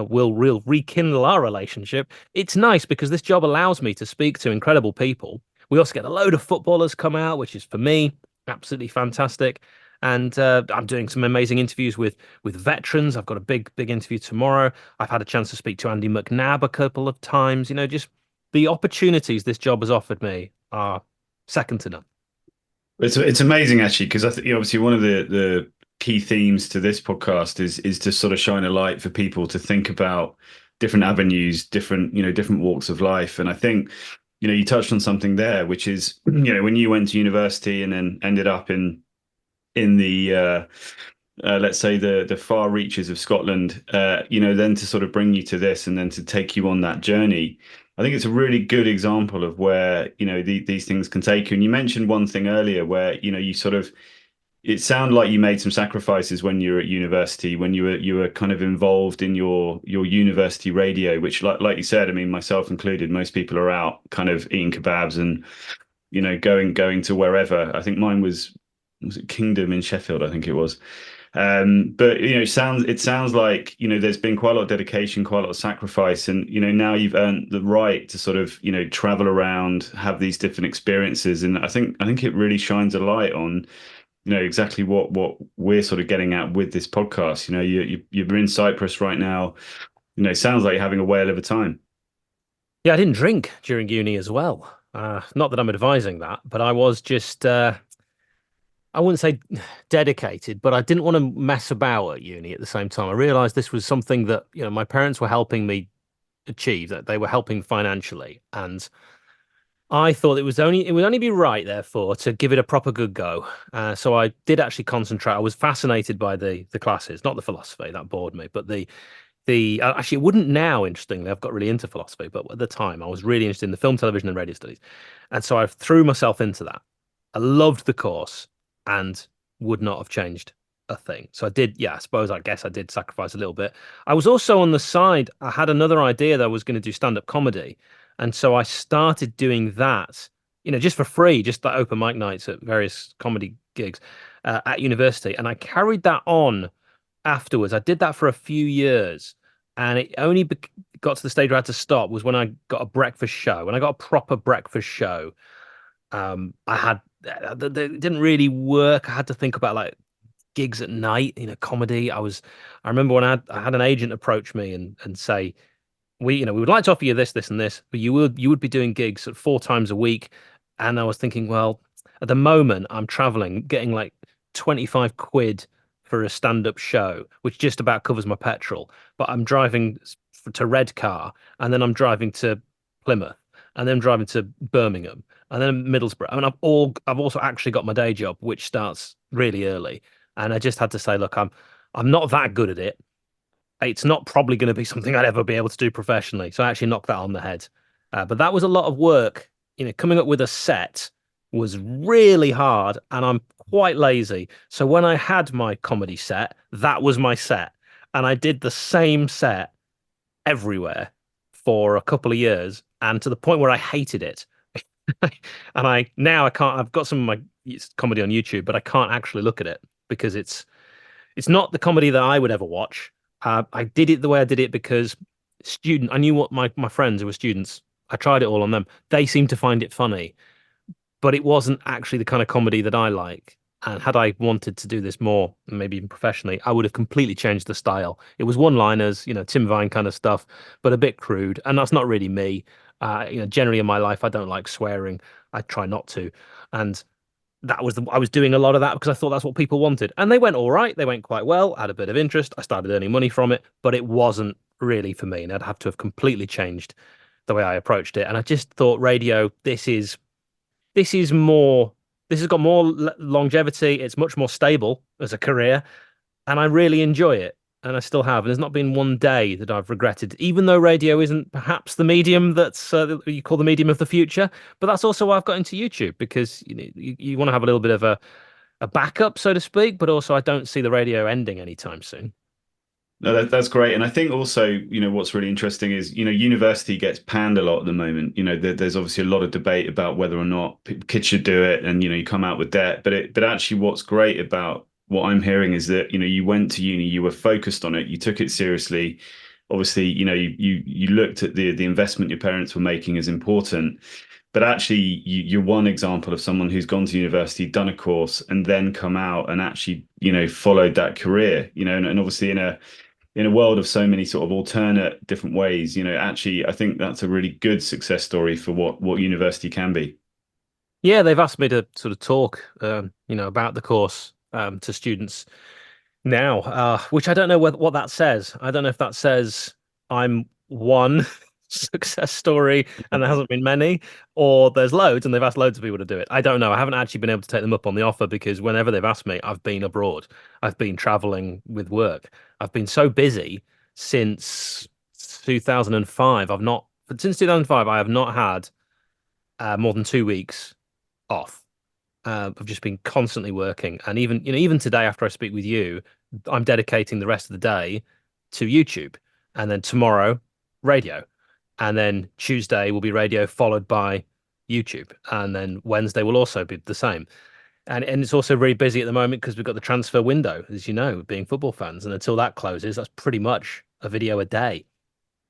we'll rekindle our relationship. It's nice because this job allows me to speak to incredible people. We also get a load of footballers come out, which is for me absolutely fantastic. And I'm doing some amazing interviews with veterans. I've got a big interview tomorrow. I've had a chance to speak to Andy McNabb a couple of times. Just the opportunities this job has offered me are second to none. It's amazing actually, because I think obviously one of the key themes to this podcast is to sort of shine a light for people to think about different avenues, different walks of life. And I think, you touched on something there, which is, when you went to university and then ended up in the let's say the far reaches of Scotland, then to sort of bring you to this and then to take you on that journey. I think it's a really good example of where, these things can take you. And you mentioned one thing earlier where, you sort of, it sounded like you made some sacrifices when you were at university, when you were kind of involved in your university radio, which like you said, I mean, myself included, most people are out kind of eating kebabs and, going to wherever. I think mine was it Kingdom in Sheffield, I think it was. But it sounds like there's been quite a lot of dedication, quite a lot of sacrifice, and now you've earned the right to sort of travel around, have these different experiences, and I think it really shines a light on exactly what we're sort of getting at with this podcast. You're in Cyprus right now. It sounds like you're having a whale of a time. Yeah, I didn't drink during uni as well. Not that I'm advising that, but I was just I wouldn't say dedicated, but I didn't want to mess about at uni at the same time. I realized this was something that, my parents were helping me achieve, that they were helping financially. And I thought it would only be right, therefore, to give it a proper good go. So I did actually concentrate. I was fascinated by the classes, not the philosophy, that bored me, but the actually it wouldn't now, interestingly. I've got really into philosophy, but at the time I was really interested in the film, television, and radio studies. And so I threw myself into that. I loved the course and would not have changed a thing. So I did, yeah, I guess I did sacrifice a little bit. I was also on the side, I had another idea that I was going to do stand-up comedy. And so I started doing that, just for free, just like open mic nights at various comedy gigs at university. And I carried that on afterwards. I did that for a few years. And it only got to the stage where I had to stop was when I got a breakfast show. When I got a proper breakfast show, I had it didn't really work. I had to think about like gigs at night, comedy. I remember when I had an agent approach me and say, we would like to offer you this, this, and this, but you would be doing gigs at 4 times a week. And I was thinking, well, at the moment I'm traveling, getting like 25 quid for a stand-up show, which just about covers my petrol. But I'm driving to Redcar, and then I'm driving to Plymouth, and then I'm driving to Birmingham, and then Middlesbrough. I mean, I've also actually got my day job, which starts really early, and I just had to say, look, I'm not that good at it. It's not probably going to be something I'd ever be able to do professionally. So I actually knocked that on the head. But that was a lot of work. Coming up with a set was really hard, and I'm quite lazy. So when I had my comedy set, that was my set. And I did the same set everywhere for a couple of years, and to the point where I hated it. And I can't, I've got some of my comedy on YouTube, but I can't actually look at it because it's not the comedy that I would ever watch. I did it the way I did it because I knew what my friends who were students, I tried it all on them. They seemed to find it funny, but it wasn't actually the kind of comedy that I like. And had I wanted to do this more, maybe even professionally, I would have completely changed the style. It was one-liners, Tim Vine kind of stuff, but a bit crude. And that's not really me. Generally in my life, I don't like swearing. I try not to. And I was doing a lot of that because I thought that's what people wanted. And they went all right. They went quite well, had a bit of interest. I started earning money from it, but it wasn't really for me. And I'd have to have completely changed the way I approached it. And I just thought radio, this has got more longevity. It's much more stable as a career. And I really enjoy it. And I still have. And there's not been one day that I've regretted, even though radio isn't perhaps the medium that's you call the medium of the future. But that's also why I've got into YouTube, because you want to have a little bit of a backup, so to speak. But also, I don't see the radio ending anytime soon. No, that's great. And I think also, what's really interesting is, university gets panned a lot at the moment. There's obviously a lot of debate about whether or not kids should do it, and you come out with debt. But actually, what's great about what I'm hearing is that you went to uni, you were focused on it, you took it seriously. Obviously, you looked at the investment your parents were making as important. But actually, you're one example of someone who's gone to university, done a course, and then come out and actually, followed that career. And obviously in a world of so many sort of alternate different ways, actually, I think that's a really good success story for what university can be. Yeah, they've asked me to sort of talk, about the course to students now, which I don't know what that says. I don't know if that says I'm one success story and there hasn't been many, or there's loads and they've asked loads of people to do it. I don't know. I haven't actually been able to take them up on the offer because whenever they've asked me, I've been abroad. I've been traveling with work. I've been so busy since 2005. Since 2005, I have not had more than 2 weeks off. I've just been constantly working, and even today, after I speak with you, I'm dedicating the rest of the day to YouTube, and then tomorrow, radio, and then Tuesday will be radio followed by YouTube, and then Wednesday will also be the same. And it's also very busy at the moment because we've got the transfer window, as you know, being football fans, and until that closes, that's pretty much a video a day.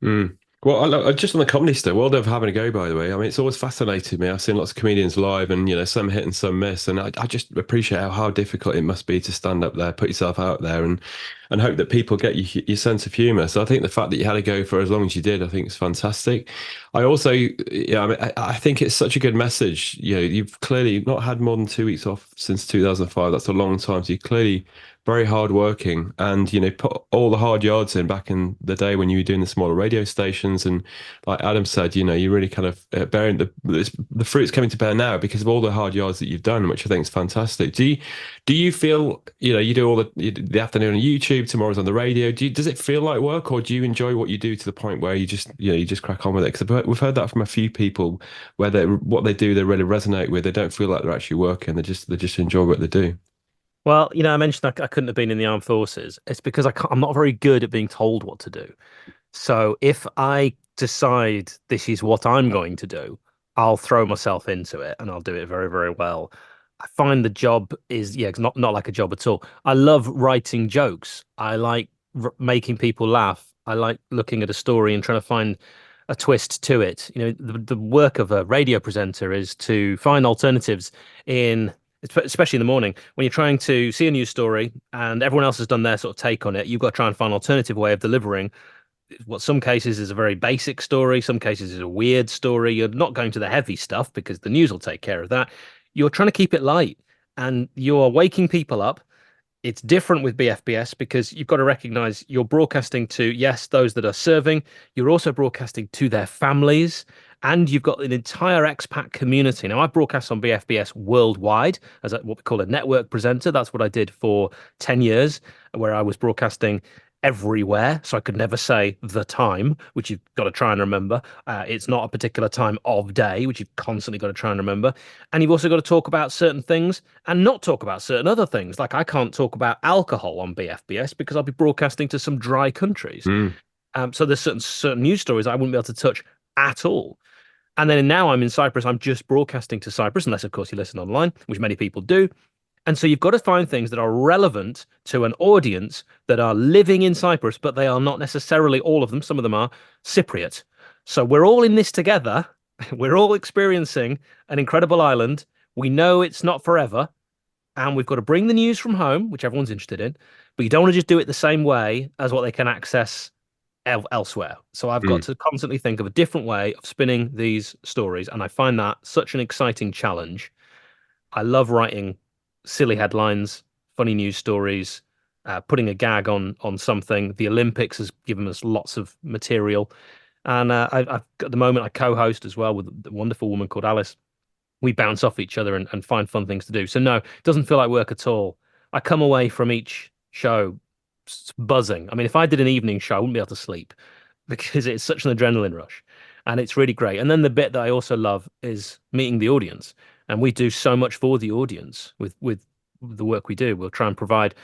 Mm. Well, just on the comedy stuff, well done for having a go, by the way. I mean, it's always fascinated me. I've seen lots of comedians live and, some hit and some miss. And I just appreciate how difficult it must be to stand up there, put yourself out there and hope that people get your sense of humor. So I think the fact that you had a go for as long as you did, I think is fantastic. I also, yeah, I mean, I think it's such a good message. You've clearly not had more than 2 weeks off since 2005. That's a long time. So you're clearly very hard working and put all the hard yards in back in the day when you were doing the smaller radio stations, and like Adam said, you really kind of bearing the fruits coming to bear now because of all the hard yards that you've done, which I think is fantastic. Do you feel you do all the afternoon on YouTube, tomorrow's on the radio? Does it feel like work, or do you enjoy what you do to the point where you just crack on with it? Because we've heard that from a few people where what they do they really resonate with. They don't feel like they're actually working. They just enjoy what they do. Well, I mentioned I couldn't have been in the armed forces. It's because I'm not very good at being told what to do. So if I decide this is what I'm going to do, I'll throw myself into it and I'll do it very, very well. I find the job is, yeah, it's not like a job at all. I love writing jokes. I like making people laugh. I like looking at a story and trying to find a twist to it. The work of a radio presenter is to find alternatives in, especially in the morning when you're trying to see a news story and everyone else has done their sort of take on it. You've got to try and find an alternative way of delivering what some cases is a very basic story, some cases is a weird story. You're not going to the heavy stuff because the news will take care of that. You're trying to keep it light and you're waking people up. It's different with BFBS because you've got to recognize you're broadcasting to, yes, those that are serving. You're also broadcasting to their families. And you've got an entire expat community. Now, I broadcast on BFBS worldwide as what we call a network presenter. That's what I did for 10 years, where I was broadcasting everywhere. So I could never say the time, which you've got to try and remember. It's not a particular time of day, which you've constantly got to try and remember. And you've also got to talk about certain things and not talk about certain other things. Like I can't talk about alcohol on BFBS because I'll be broadcasting to some dry countries. Mm. So there's certain news stories I wouldn't be able to touch at all. And then now I'm in Cyprus. I'm just broadcasting to Cyprus, unless, of course, you listen online, which many people do. And so you've got to find things that are relevant to an audience that are living in Cyprus, but they are not necessarily all of them. Some of them are Cypriot. So we're all in this together. We're all experiencing an incredible island. We know it's not forever. And we've got to bring the news from home, which everyone's interested in. But you don't want to just do it the same way as what they can access elsewhere. So I've got to constantly think of a different way of spinning these stories. And I find that such an exciting challenge. I love writing silly headlines, funny news stories, putting a gag on something. The Olympics has given us lots of material. And I've at the moment I co-host as well with a wonderful woman called Alice. We bounce off each other and find fun things to do. So no, it doesn't feel like work at all. I come away from each show buzzing. I mean, if I did an evening show, I wouldn't be able to sleep because it's such an adrenaline rush and it's really great. And then the bit that I also love is meeting the audience. And we do so much for the audience with the work we do. We'll try and provide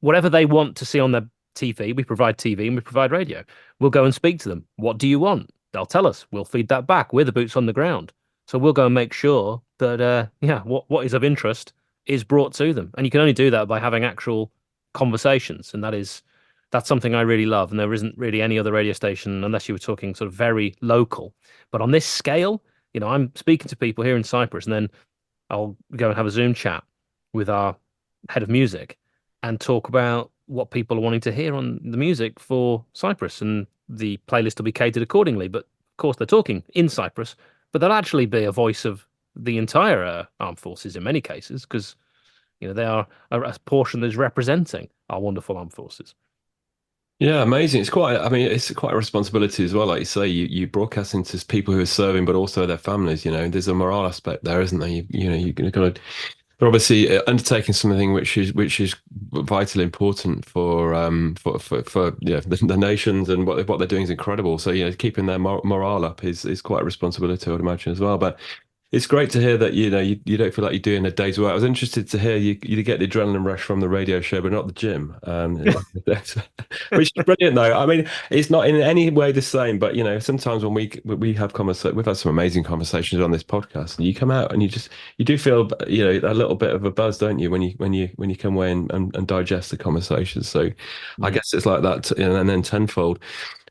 whatever they want to see on their TV. We provide TV and we provide radio. We'll go and speak to them. What do you want? They'll tell us. We'll feed that back. We're the boots on the ground. So we'll go and make sure that, what is of interest is brought to them. And you can only do that by having actual conversations. And that's something I really love. And there isn't really any other radio station, unless you were talking sort of very local. But on this scale, I'm speaking to people here in Cyprus, and then I'll go and have a Zoom chat with our head of music and talk about what people are wanting to hear on the music for Cyprus, and the playlist will be catered accordingly. But of course, they're talking in Cyprus, but they'll actually be a voice of the entire armed forces in many cases, because they are a portion that is representing our wonderful armed forces. Yeah, amazing. I mean, it's quite a responsibility as well. Like you say, you broadcasting to people who are serving, but also their families, there's a morale aspect there, isn't there? You're going to, they're obviously undertaking something which is vitally important for the nations, and what they're doing is incredible. So, keeping their morale up is quite a responsibility, I would imagine, as well. But it's great to hear that you don't feel like you're doing a day's work. I was interested to hear you get the adrenaline rush from the radio show, but not the gym. Which is brilliant, though. I mean, it's not in any way the same, but sometimes when we have conversations, we've had some amazing conversations on this podcast, and you come out and you do feel a little bit of a buzz, don't you, when you come away and digest the conversation. So I guess it's like that, and then tenfold.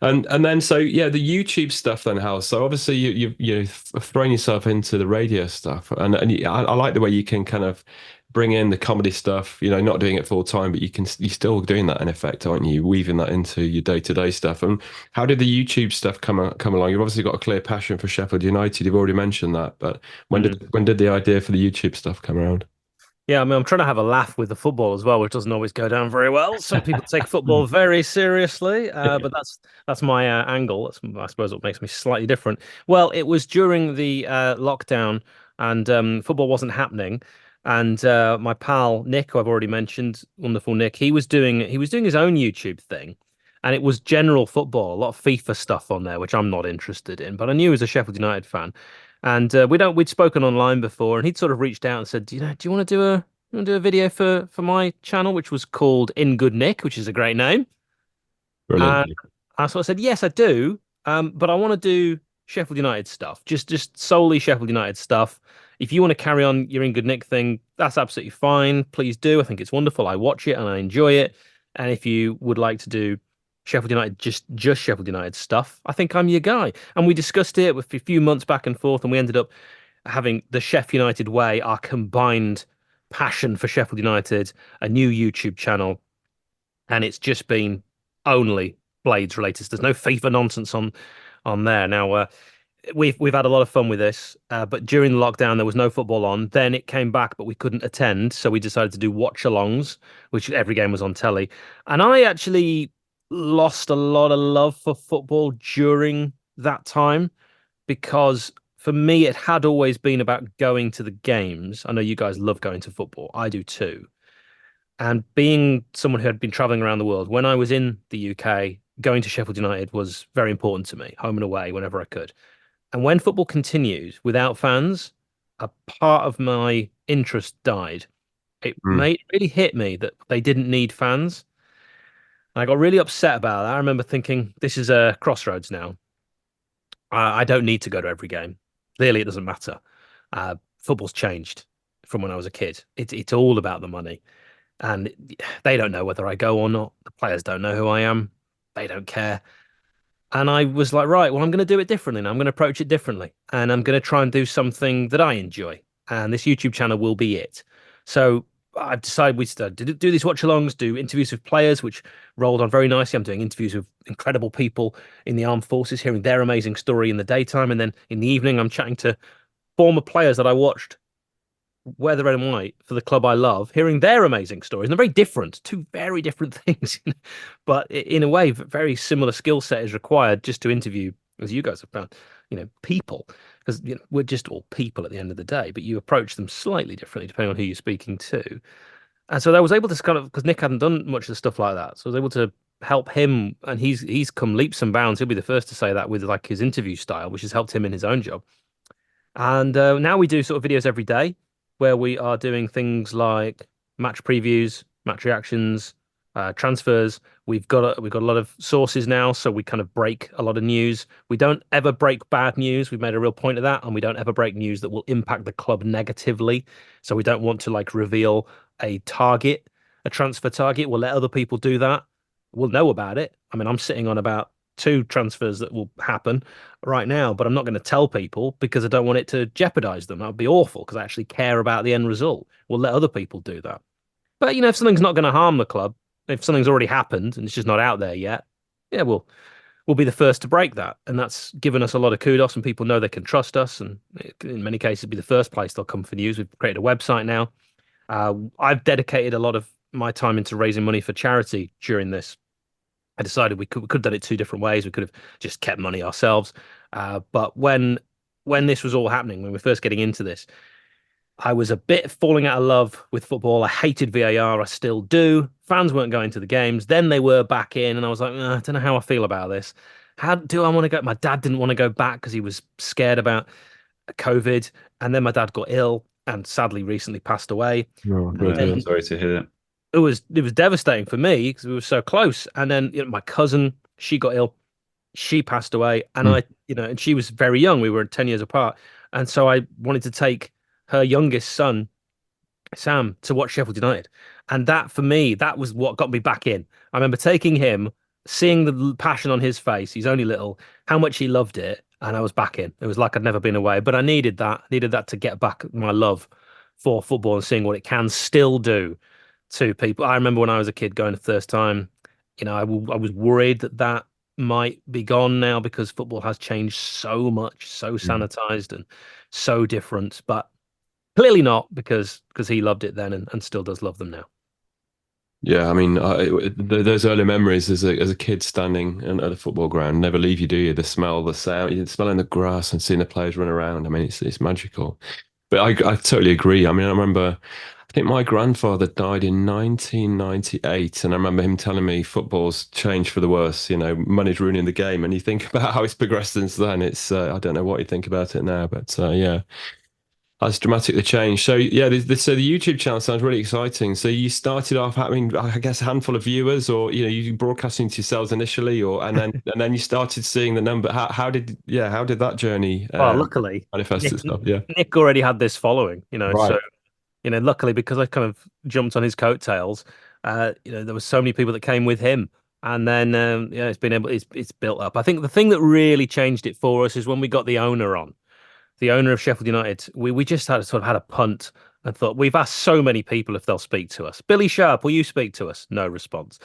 And then so yeah, the YouTube stuff then, Hal. So obviously you've thrown yourself into the radio stuff, I like the way you can kind of bring in the comedy stuff. Not doing it full time, but you're still doing that in effect, aren't you? Weaving that into your day-to-day stuff. And how did the YouTube stuff come along? You've obviously got a clear passion for Sheffield United. You've already mentioned that, but when did the idea for the YouTube stuff come around? Yeah, I mean, I'm trying to have a laugh with the football as well, which doesn't always go down very well. Some people take football very seriously, but that's my angle. That's, I suppose, what makes me slightly different. Well, it was during the lockdown, and football wasn't happening. And my pal Nick, who I've already mentioned, wonderful Nick, he was doing his own YouTube thing, and it was general football, a lot of FIFA stuff on there, which I'm not interested in. But I knew he was a Sheffield United fan. And we'd spoken online before, and he'd sort of reached out and said, do you want to do a video for my channel, which was called In Good Nick, which is a great name. Brilliant. And I sort of said, yes, I do, but I want to do Sheffield United stuff, just solely Sheffield United stuff. If you want to carry on your In Good Nick thing, that's absolutely fine. Please do. I think it's wonderful. I watch it and I enjoy it. And if you would like to do Sheffield United, just Sheffield United stuff, I think I'm your guy. And we discussed it with a few months back and forth, and we ended up having the Sheffield United way, our combined passion for Sheffield United, a new YouTube channel, and it's just been only Blades related. There's no FIFA nonsense on there. Now we've had a lot of fun with this, but during the lockdown there was no football on. Then it came back, but we couldn't attend, so we decided to do watch-alongs, which every game was on telly. And I actually lost a lot of love for football during that time, because for me it had always been about going to the games. I know you guys love going to football. I do too. And being someone who had been traveling around the world, when I was in the UK, going to Sheffield United was very important to me, home and away, whenever I could. And when football continued without fans, a part of my interest died. It really hit me that they didn't need fans. I got really upset about that. I remember thinking, this is a crossroads now. I don't need to go to every game. Clearly, it doesn't matter. Football's changed from when I was a kid. It's all about the money. And they don't know whether I go or not. The players don't know who I am. They don't care. And I was like, right, well, I'm going to do it differently now. I'm going to approach it differently. And I'm going to try and do something that I enjoy. And this YouTube channel will be it. So I've decided we started to do these watch-alongs, do interviews with players, which rolled on very nicely. I'm doing interviews with incredible people in the armed forces, hearing their amazing story in the daytime. And then in the evening, I'm chatting to former players that I watched wear the red and white for the club I love, hearing their amazing stories. And they're very different, two very different things. But in a way, very similar skill set is required just to interview, as you guys have found, people. Because we're just all people at the end of the day, but you approach them slightly differently depending on who you're speaking to. And so I was able to kind of, because Nick hadn't done much of the stuff like that, so I was able to help him, and he's come leaps and bounds. He'll be the first to say that, with like his interview style, which has helped him in his own job. And now we do sort of videos every day, where we are doing things like match previews, match reactions, transfers. We've got a lot of sources now, so we kind of break a lot of news. We don't ever break bad news. We've made a real point of that, and we don't ever break news that will impact the club negatively. So we don't want to like reveal a transfer target. We'll let other people do that. We'll know about it. I mean, I'm sitting on about 2 transfers that will happen right now, but I'm not going to tell people because I don't want it to jeopardize them. That would be awful, because I actually care about the end result. We'll let other people do that. But if something's not going to harm the club, If something's already happened and it's just not out there yet, yeah, we'll be the first to break that. And that's given us a lot of kudos, and people know they can trust us. And in many cases, be the first place they'll come for news. We've created a website now. I've dedicated a lot of my time into raising money for charity during this. I decided we could have done it two different ways. We could have just kept money ourselves. But when this was all happening, when we were first getting into this, I was a bit falling out of love with football. I hated VAR. I still do. Fans weren't going to the games. Then they were back in, and I was like, I don't know how I feel about this. How do I want to go? My dad didn't want to go back because he was scared about COVID. And then my dad got ill and sadly recently passed away. Oh, And then Sorry to hear that. it was devastating for me because we were so close. And then my cousin, she got ill. She passed away, and and she was very young. We were 10 years apart. And so I wanted to take her youngest son, Sam, to watch Sheffield United. And that, for me, that was what got me back in. I remember taking him, seeing the passion on his face. He's only little, how much he loved it. And I was back in. It was like I'd never been away. But I needed that. I needed that to get back my love for football and seeing what it can still do to people. I remember when I was a kid going the first time, I was worried that might be gone now because football has changed so much, so sanitized and so different. But clearly not, because he loved it then and still does love them now. Yeah, I mean, those early memories as a kid standing at a football ground never leave you, do you? The smell, the sound, you're smelling the grass and seeing the players run around. I mean, it's magical. But I totally agree. I mean, I remember, I think my grandfather died in 1998, and I remember him telling me football's changed for the worse. Money's ruining the game, and you think about how it's progressed since then. It's I don't know what you think about it now, but yeah. That's dramatically changed. So yeah, so the YouTube channel sounds really exciting. So you started off having, I guess, a handful of viewers, or you broadcasting to yourselves initially, and then you started seeing the number. How did that journey Well, luckily, manifest itself? Yeah, Nick already had this following, right. so luckily because I kind of jumped on his coattails, there were so many people that came with him, and then it's built up. I think the thing that really changed it for us is when we got the owner on. The owner of Sheffield United, we just had a punt and thought, we've asked so many people if they'll speak to us. Billy Sharp, will you speak to us? No response.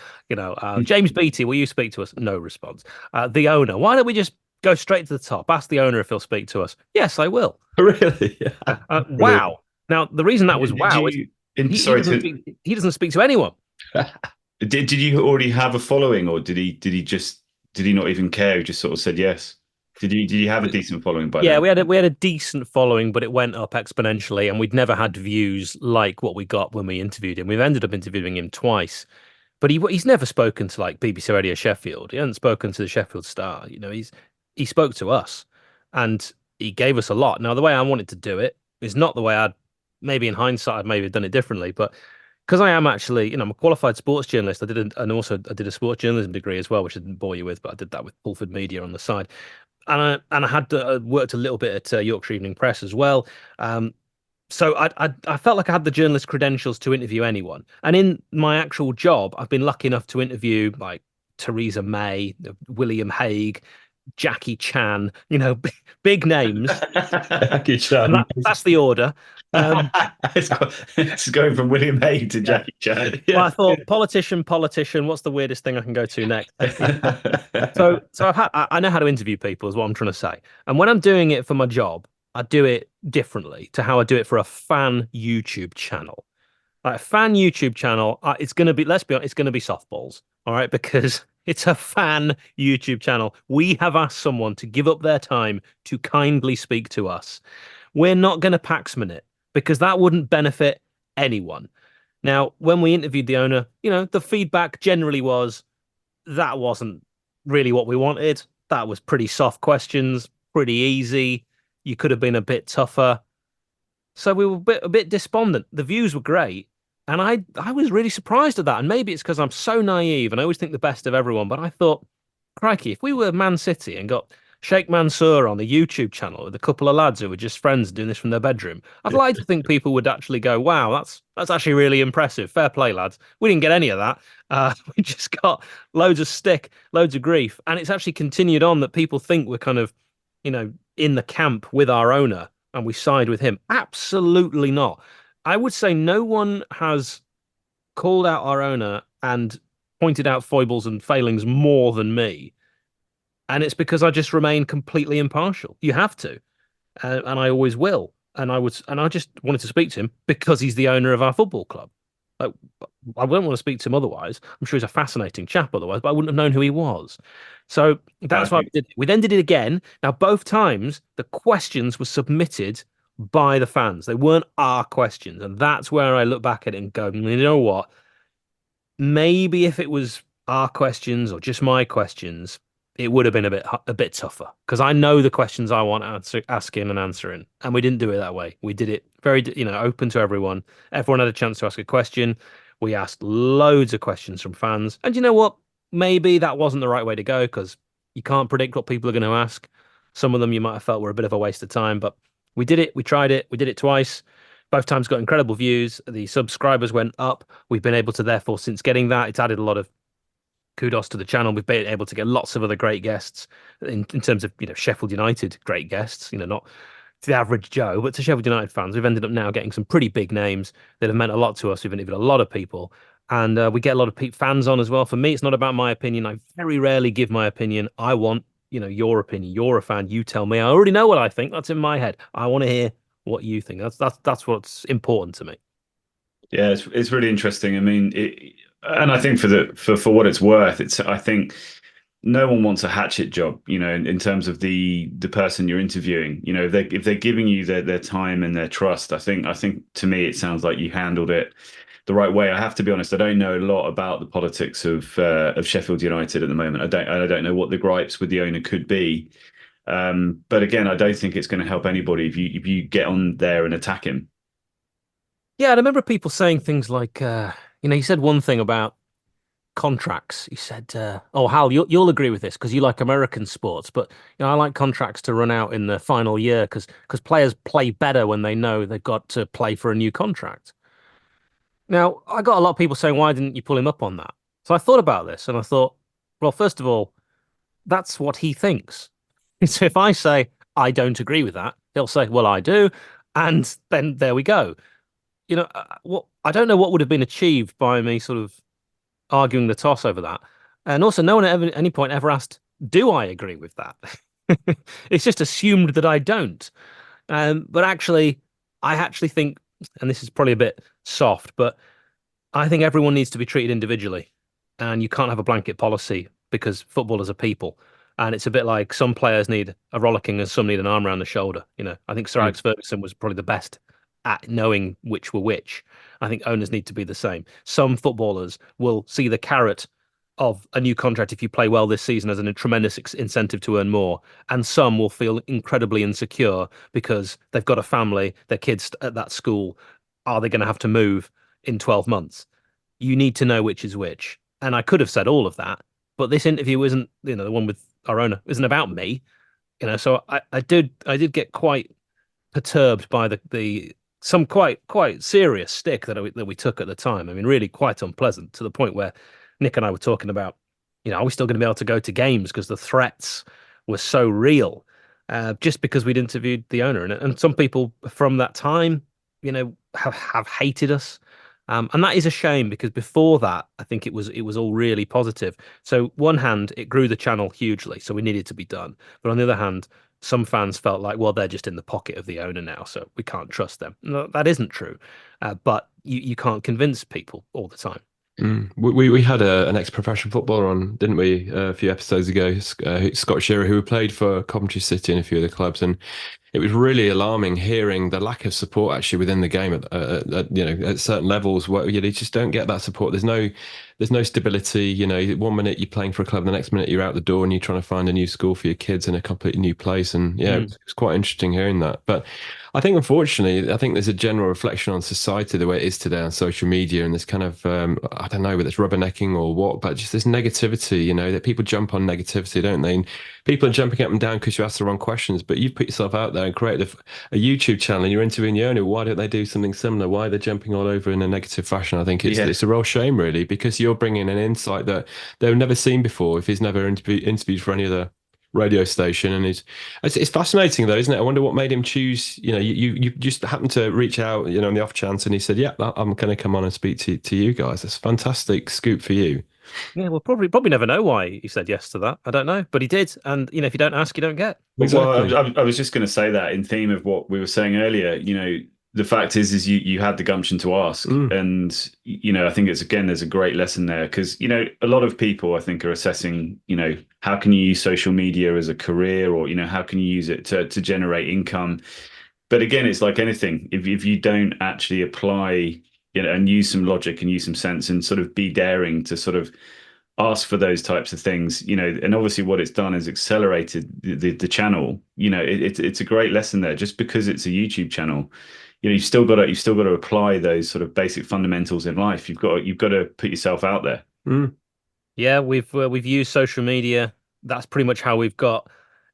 James Beattie, will you speak to us? No response. The owner, why don't we just go straight to the top? Ask the owner if he'll speak to us. Yes, I will. Really? Yeah. Wow. Now, the reason that was wow is he doesn't speak to anyone. Did you already have a following, or did he not even care? He just sort of said yes. Did you have a decent following by then? Yeah, we had a decent following, but it went up exponentially, and we'd never had views like what we got when we interviewed him. We've ended up interviewing him twice, but he's never spoken to like BBC Radio Sheffield. He hasn't spoken to the Sheffield Star. He spoke to us, and he gave us a lot. Now, the way I wanted to do it is not the way maybe in hindsight I'd maybe done it differently, but because I am actually, I'm a qualified sports journalist. I did a sports journalism degree as well, which I didn't bore you with, but I did that with Pulford Media on the side. And I had worked a little bit at Yorkshire Evening Press as well. So I felt like I had the journalist credentials to interview anyone. And in my actual job, I've been lucky enough to interview like Theresa May, William Hague, Jackie Chan, big names. Jackie Chan. That's the order. It's going from William Hague to Jackie Chan. Well, I thought politician. What's the weirdest thing I can go to next? So I know how to interview people, is what I'm trying to say. And when I'm doing it for my job, I do it differently to how I do it for a fan YouTube channel. Like a fan YouTube channel, it's going to be, let's be honest, it's going to be softballs, all right? Because it's a fan YouTube channel. We have asked someone to give up their time to kindly speak to us. We're not going to Paxman it because that wouldn't benefit anyone. Now, when we interviewed the owner, the feedback generally was that wasn't really what we wanted. That was pretty soft questions, pretty easy. You could have been a bit tougher. So we were a bit despondent. The views were great. And I was really surprised at that. And maybe it's because I'm so naive and I always think the best of everyone. But I thought, crikey, if we were Man City and got Sheikh Mansour on the YouTube channel with a couple of lads who were just friends doing this from their bedroom, I'd like to think people would actually go, wow, that's actually really impressive. Fair play, lads. We didn't get any of that. We just got loads of stick, loads of grief. And it's actually continued on that people think we're kind of, in the camp with our owner and we side with him. Absolutely not. I would say no one has called out our owner and pointed out foibles and failings more than me. And it's because I just remain completely impartial. You have to, and I always will. And I just wanted to speak to him because he's the owner of our football club. Like, I wouldn't want to speak to him otherwise. I'm sure he's a fascinating chap otherwise, but I wouldn't have known who he was. So that's why we did it. We then did it again. Now, both times the questions were submitted by the fans. They weren't our questions. And that's where I look back at it and go, you know what? Maybe if it was our questions or just my questions, it would have been a bit tougher because I know the questions I want asking and answering, and we didn't do it that way. We did it very, open to everyone. Everyone had a chance to ask a question. We asked loads of questions from fans, and you know what? Maybe that wasn't the right way to go because you can't predict what people are going to ask. Some of them you might have felt were a bit of a waste of time, but we did it. We tried it. We did it twice. Both times got incredible views. The subscribers went up. We've been able to, therefore, since getting that, it's added a lot of kudos to the channel. We've been able to get lots of other great guests in terms of, Sheffield United great guests, not to the average Joe, but to Sheffield United fans. We've ended up now getting some pretty big names that have meant a lot to us. We've interviewed a lot of people, and we get a lot of fans on as well. For me, it's not about my opinion. I very rarely give my opinion. I want, your opinion. You're a fan. You tell me. I already know what I think. That's in my head. I want to hear what you think. That's what's important to me. Yeah, it's really interesting. I mean, and I think for what it's worth, I think no one wants a hatchet job, in terms of the person you're interviewing. If they're giving you their time and their trust, I think to me it sounds like you handled it the right way. I have to be honest, I don't know a lot about the politics of Sheffield United at the moment. I don't know what the gripes with the owner could be. But again, I don't think it's going to help anybody if you get on there and attack him. Yeah, I remember people saying things like, he said one thing about contracts. He said, "Oh, Hal, you'll agree with this because you like American sports, but I like contracts to run out in the final year because players play better when they know they've got to play for a new contract." Now, I got a lot of people saying, "Why didn't you pull him up on that?" So I thought about this and I thought, well, first of all, that's what he thinks. So if I say I don't agree with that, he'll say, "Well, I do," and then there we go. What I don't know what would have been achieved by me sort of arguing the toss over that. And also, no one at any point ever asked, do I agree with that? It's just assumed that I don't. But actually, I actually think, and this is probably a bit soft, but I think everyone needs to be treated individually. And you can't have a blanket policy because footballers are people. And it's a bit like some players need a rollicking and some need an arm around the shoulder. I think Sir Alex Ferguson was probably the best at knowing which were which. I think owners need to be the same. Some footballers will see the carrot of a new contract if you play well this season as a tremendous incentive to earn more. And some will feel incredibly insecure because they've got a family, their kids at that school. Are they going to have to move in 12 months? You need to know which is which. And I could have said all of that, but this interview isn't, the one with our owner, isn't about me. So I did get quite perturbed by some quite serious stick that we took at the time. I mean, really quite unpleasant to the point where Nick and I were talking about, are we still going to be able to go to games because the threats were so real, just because we'd interviewed the owner. And some people from that time, have hated us. And that is a shame because before that, I think it was all really positive. So one hand, it grew the channel hugely, so we needed to be done. But on the other hand, some fans felt like, well, they're just in the pocket of the owner now, so we can't trust them. No, that isn't true. But you can't convince people all the time. We had an ex-professional footballer on, didn't we, a few episodes ago, Scott Shearer, who played for Coventry City and a few other clubs, and it was really alarming hearing the lack of support actually within the game at certain levels where you just don't get that support. There's no stability. 1 minute you're playing for a club, the next minute you're out the door and you're trying to find a new school for your kids in a completely new place. And yeah, it was quite interesting hearing that. But I think, unfortunately, there's a general reflection on society the way it is today on social media, and this kind of I don't know whether it's rubbernecking or what, but just this negativity. That people jump on negativity, don't they? And people are jumping up and down because you ask the wrong questions. But you've put yourself out there and created a YouTube channel, and you're interviewing the owner. Why don't they do something similar? Why are they jumping all over in a negative fashion? I think it's a real shame, really, because you're bringing an insight that they've never seen before if he's never interviewed for any other radio station. And it's fascinating though, isn't it? I wonder what made him choose. You just happened to reach out, on the off chance, and he said, "Yeah, I'm going to come on and speak to you guys." That's a fantastic scoop for you. Yeah, we'll probably never know why he said yes to that. I don't know, but he did. And if you don't ask, you don't get. Well, Exactly. I was just going to say that in theme of what we were saying earlier. The fact is you had the gumption to ask, Mm. and I think there's a great lesson there because a lot of people I think are assessing, how can you use social media as a career, or how can you use it to generate income. But again, it's like anything. If you don't actually apply, and use some logic and use some sense and sort of be daring to sort of ask for those types of things, and obviously what it's done is accelerated the channel. It's a great lesson there. Just because it's a YouTube channel, you've still got to apply those sort of basic fundamentals in life. You've got to put yourself out there. Mm. Yeah, we've used social media. That's pretty much how we've got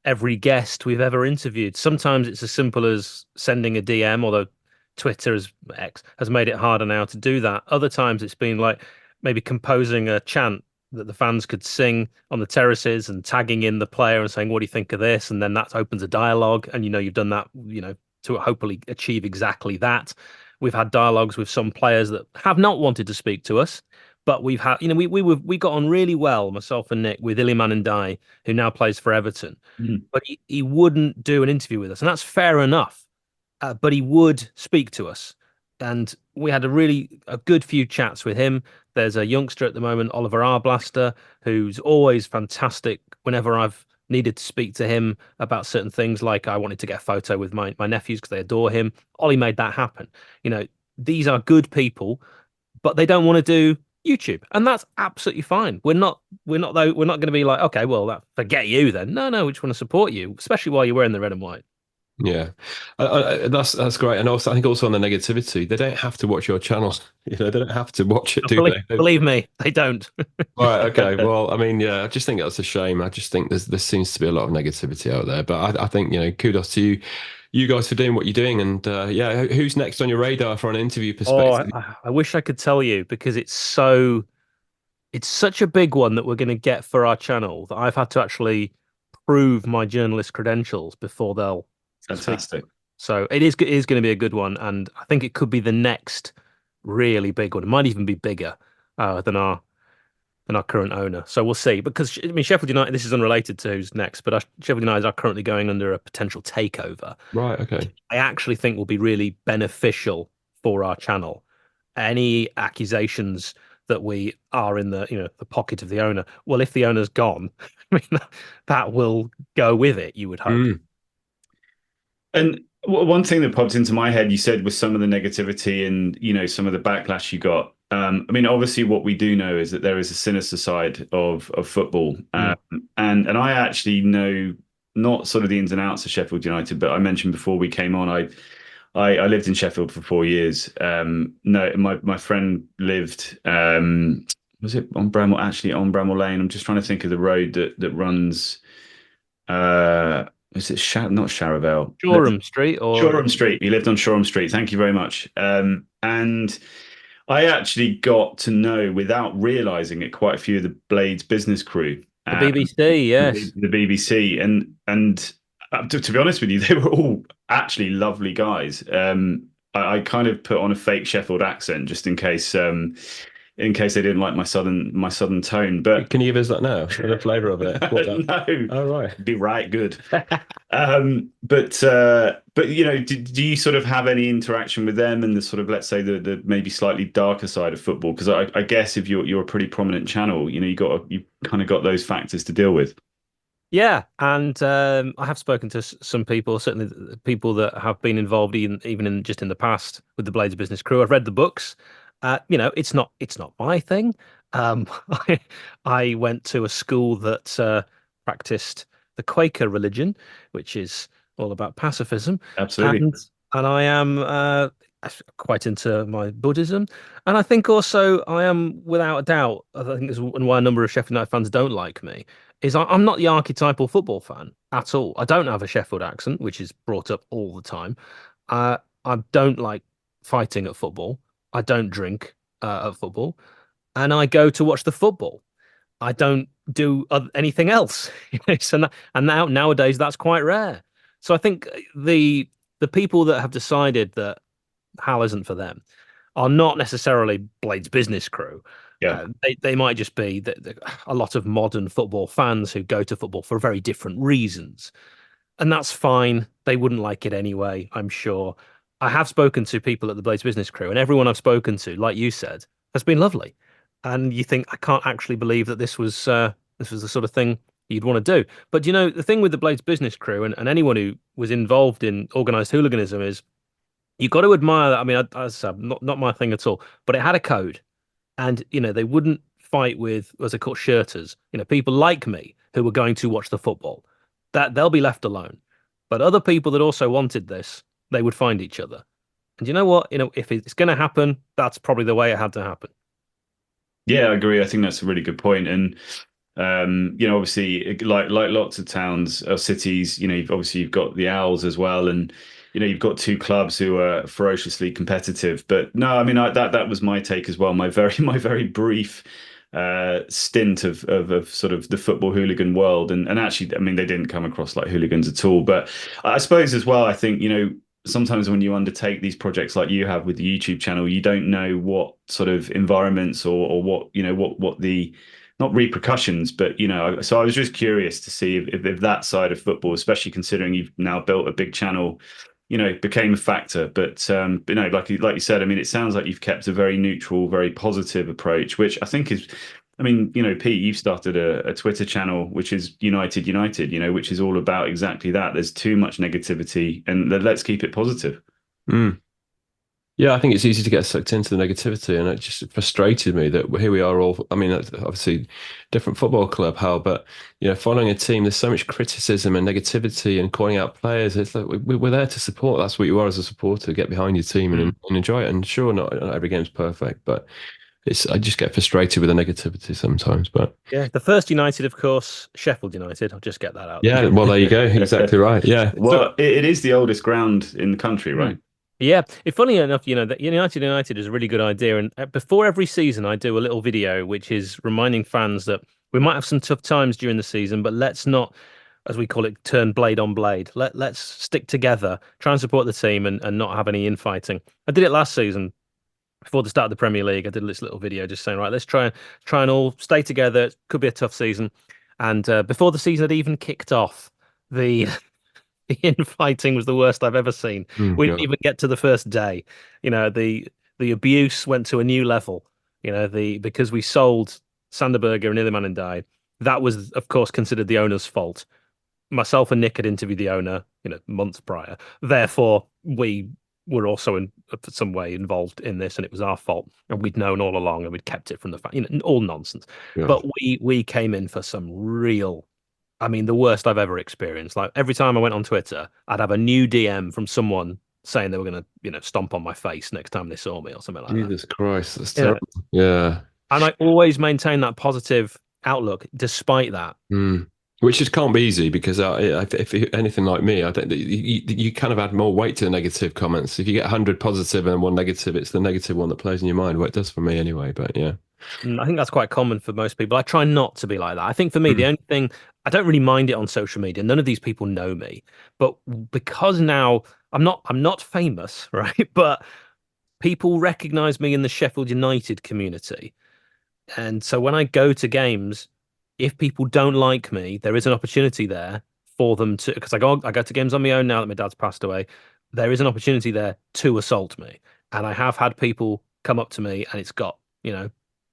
every guest we've ever interviewed. Sometimes it's as simple as sending a DM, although Twitter has made it harder now to do that. Other times it's been like maybe composing a chant that the fans could sing on the terraces and tagging in the player and saying, "What do you think of this?" And then that opens a dialogue, and you've done that, to hopefully achieve exactly that. We've had dialogues with some players that have not wanted to speak to us, but we've had, we got on really well, myself and Nick, with Iliman Ndiaye, who now plays for Everton. Mm. But he wouldn't do an interview with us, and that's fair enough. But he would speak to us, and we had a good few chats with him. There's a youngster at the moment, Oliver Arblaster, who's always fantastic. Whenever I've needed to speak to him about certain things, like I wanted to get a photo with my nephews because they adore him, Ollie made that happen. These are good people, but they don't want to do YouTube, and that's absolutely fine. We're not going to be like, okay, well, forget you then. No, we just want to support you, especially while you're wearing the red and white. Yeah, that's great. And also, I think also on the negativity, they don't have to watch your channel. They don't have to watch it, do Believe, they? believe me, they don't. Right. Okay. Well, I mean, yeah, I just think that's a shame. I just think there seems to be a lot of negativity out there. But I think kudos to you guys for doing what you're doing. And yeah, who's next on your radar from an interview Oh, perspective? I wish I could tell you because it's such a big one that we're going to get for our channel that I've had to actually prove my journalist credentials before they'll speak. Fantastic. So it is going to be a good one, and I think it could be the next really big one. It might even be bigger than our current owner. So we'll see. Because I mean, Sheffield United. This is unrelated to who's next, but Sheffield United are currently going under a potential takeover. Right. Okay. I actually think will be really beneficial for our channel. Any accusations that we are in the pocket of the owner. Well, if the owner's gone, I mean that will go with it. You would hope. Mm. And one thing that popped into my head, you said, was some of the negativity and some of the backlash you got. I mean, obviously, what we do know is that there is a sinister side of football, and I actually know not sort of the ins and outs of Sheffield United, but I mentioned before we came on, I lived in Sheffield for 4 years. No, my friend lived. Was it on Bramwell? Actually, on Bramwell Lane. I'm just trying to think of the road that runs. Is it not Sharavel? Shoreham Street or Shoreham Street. He lived on Shoreham Street. Thank you very much. And I actually got to know, without realizing it, quite a few of the Blades business crew. the BBC. Yes, The BBC, and to be honest with you, they were all actually lovely guys. I kind of put on a fake Sheffield accent just in case they didn't like my southern tone. But Can you give us that now? The flavour of it? no, Oh, right. be right good. But do you sort of have any interaction with them and the sort of, let's say, the maybe slightly darker side of football? Because I guess if you're a pretty prominent channel, you kind of got those factors to deal with. yeah, and I have spoken to some people, certainly the people that have been involved even in just in the past with the Blades Business Crew. I've read the books. It's not my thing. I went to a school that practiced the Quaker religion, which is all about pacifism, Absolutely. and I am quite into my Buddhism, and I think also I am, without a doubt, I think this is why a number of Sheffield United fans don't like me, is I'm not the archetypal football fan at all. I don't have a Sheffield accent, which is brought up all the time. I don't like fighting at football. I don't drink at football, and I go to watch the football. I don't do anything else. And nowadays that's quite rare. So I think the people that have decided that Hal isn't for them are not necessarily Blade's business crew. Yeah. They might just be a lot of modern football fans who go to football for very different reasons. And that's fine. They wouldn't like it anyway, I'm sure. I have spoken to people at the Blades Business Crew, and everyone I've spoken to, like you said, has been lovely. And you think, I can't actually believe that this was the sort of thing you'd want to do. But the thing with the Blades Business Crew and anyone who was involved in organized hooliganism is you've got to admire that. I mean, as I said, not my thing at all, but it had a code. And, they wouldn't fight with, what's it called, shirters, people like me who were going to watch the football. That they'll be left alone. But other people that also wanted this, they would find each other. And you know what? If it's going to happen, that's probably the way it had to happen. Yeah, I agree. I think that's a really good point. And obviously, like lots of towns or cities, you've got the Owls as well, and you've got two clubs who are ferociously competitive. But no, I mean that was my take as well. My very brief stint of sort of the football hooligan world, and actually, I mean, they didn't come across like hooligans at all. But I suppose as well, I think sometimes when you undertake these projects like you have with the YouTube channel, you don't know what sort of environments or what what the not repercussions, but so I was just curious to see if that side of football, especially considering you've now built a big channel, became a factor. But like you said, I mean, it sounds like you've kept a very neutral, very positive approach, which I think is, I mean, Pete, you've started a Twitter channel which is United, which is all about exactly that. There's too much negativity, and let's keep it positive. Mm. Yeah, I think it's easy to get sucked into the negativity, and it just frustrated me that here we are all. I mean, obviously, different football club, Hal, but following a team, there's so much criticism and negativity and calling out players. It's like we're there to support. That's what you are as a supporter. Get behind your team and enjoy it. And sure, not every game's perfect, but I just get frustrated with the negativity sometimes. But Yeah, the first United, of course, Sheffield United. I'll just get that out yeah, there. well, there you go. Exactly right. Yeah. Well, it is the oldest ground in the country, right? Yeah, funny enough, that United is a really good idea. And before every season, I do a little video which is reminding fans that we might have some tough times during the season, but let's not, as we call it, turn blade on blade. Let's stick together, try and support the team, and not have any infighting. I did it last season before the start of the Premier League. I did this little video just saying, right, let's try and all stay together. It could be a tough season. And before the season had even kicked off, the the infighting was the worst I've ever seen. We didn't even get to the first day. The abuse went to a new level. Because we sold Sanderberger and Illiman and died. That was, of course, considered the owner's fault. Myself and Nick had interviewed the owner, months prior. Therefore, we were also in some way involved in this, and it was our fault. And we'd known all along, and we'd kept it from the fact, all nonsense. Yeah. But we came in for some real. I mean, the worst I've ever experienced. Like every time I went on Twitter, I'd have a new DM from someone saying they were going to, stomp on my face next time they saw me or something like that. Jesus Christ, that's terrible. Yeah. And I always maintain that positive outlook despite that. Which just can't be easy because if you're anything like me, I think that you kind of add more weight to the negative comments. If you get 100 positive and one negative, it's the negative one that plays in your mind. Well, it does for me anyway, but yeah. I think that's quite common for most people. I try not to be like that. I think for me, the only thing, I don't really mind it on social media. None of these people know me, but because now I'm not famous, right? But people recognize me in the Sheffield United community. And so when I go to games, if people don't like me, there is an opportunity there for them to, because I go to games on my own now that my dad's passed away. There is an opportunity there to assault me. And I have had people come up to me and it's got,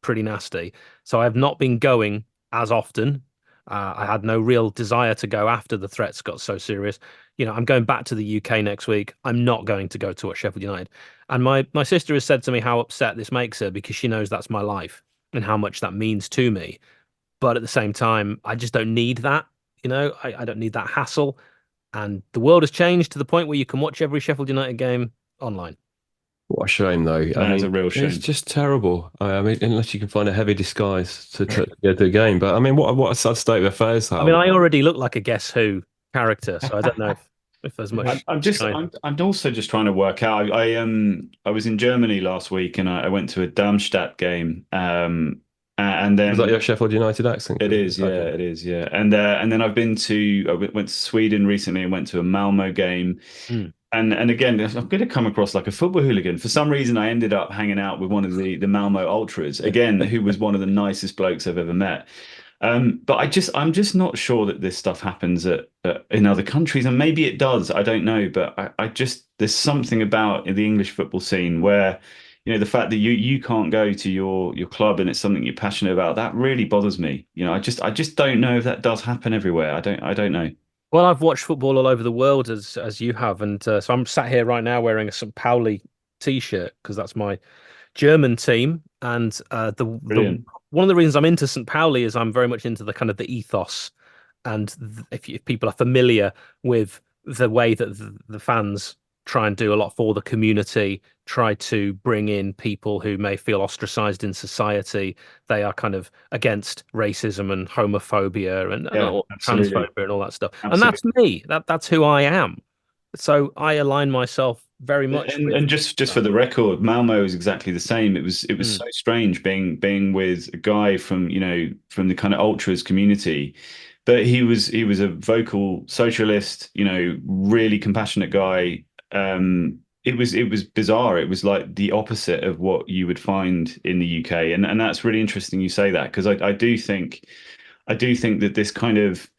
pretty nasty. So I have not been going as often. I had no real desire to go after the threats got so serious. I'm going back to the UK next week. I'm not going to go to watch Sheffield United. And my sister has said to me how upset this makes her because she knows that's my life and how much that means to me. But at the same time, I just don't need that. I don't need that hassle. And the world has changed to the point where you can watch every Sheffield United game online. What a shame, though. It's a real shame. It's just terrible. I mean, unless you can find a heavy disguise to go to the game. But I mean, what a sad state of affairs. Hal. I mean, I already look like a Guess Who character, so I don't know if there's much. I'm also just trying to work out. I was in Germany last week, and I went to a Darmstadt game. And then was that your Sheffield United accent? It is, yeah, okay. It is, yeah. And then I went to Sweden recently and went to a Malmo game. And again, I'm going to come across like a football hooligan. For some reason, I ended up hanging out with one of the Malmo ultras, again, who was one of the nicest blokes I've ever met. But I'm just not sure that this stuff happens in other countries, and maybe it does. I don't know, but I just there's something about the English football scene where, the fact that you can't go to your club and it's something you're passionate about, that really bothers me. I just don't know if that does happen everywhere. I don't know. Well, I've watched football all over the world as you have, and so I'm sat here right now wearing a St. Pauli t-shirt because that's my German team, and the Brilliant. one of the reasons I'm into St. Pauli is I'm very much into the kind of the ethos, and if people are familiar with the way that the fans try and do a lot for the community, try to bring in people who may feel ostracized in society. They are kind of against racism and homophobia and Yeah, all, transphobia absolutely. and all that stuff. And that's Absolutely. me. That's who I am. So I align myself very much with And just for that. the record, Malmo is exactly the same. It was Mm. so strange being with a guy from from the kind of ultras community, but he was a vocal socialist, really compassionate guy. It was bizarre. It was like the opposite of what you would find in the UK, and that's really interesting you say that because I do think that this kind of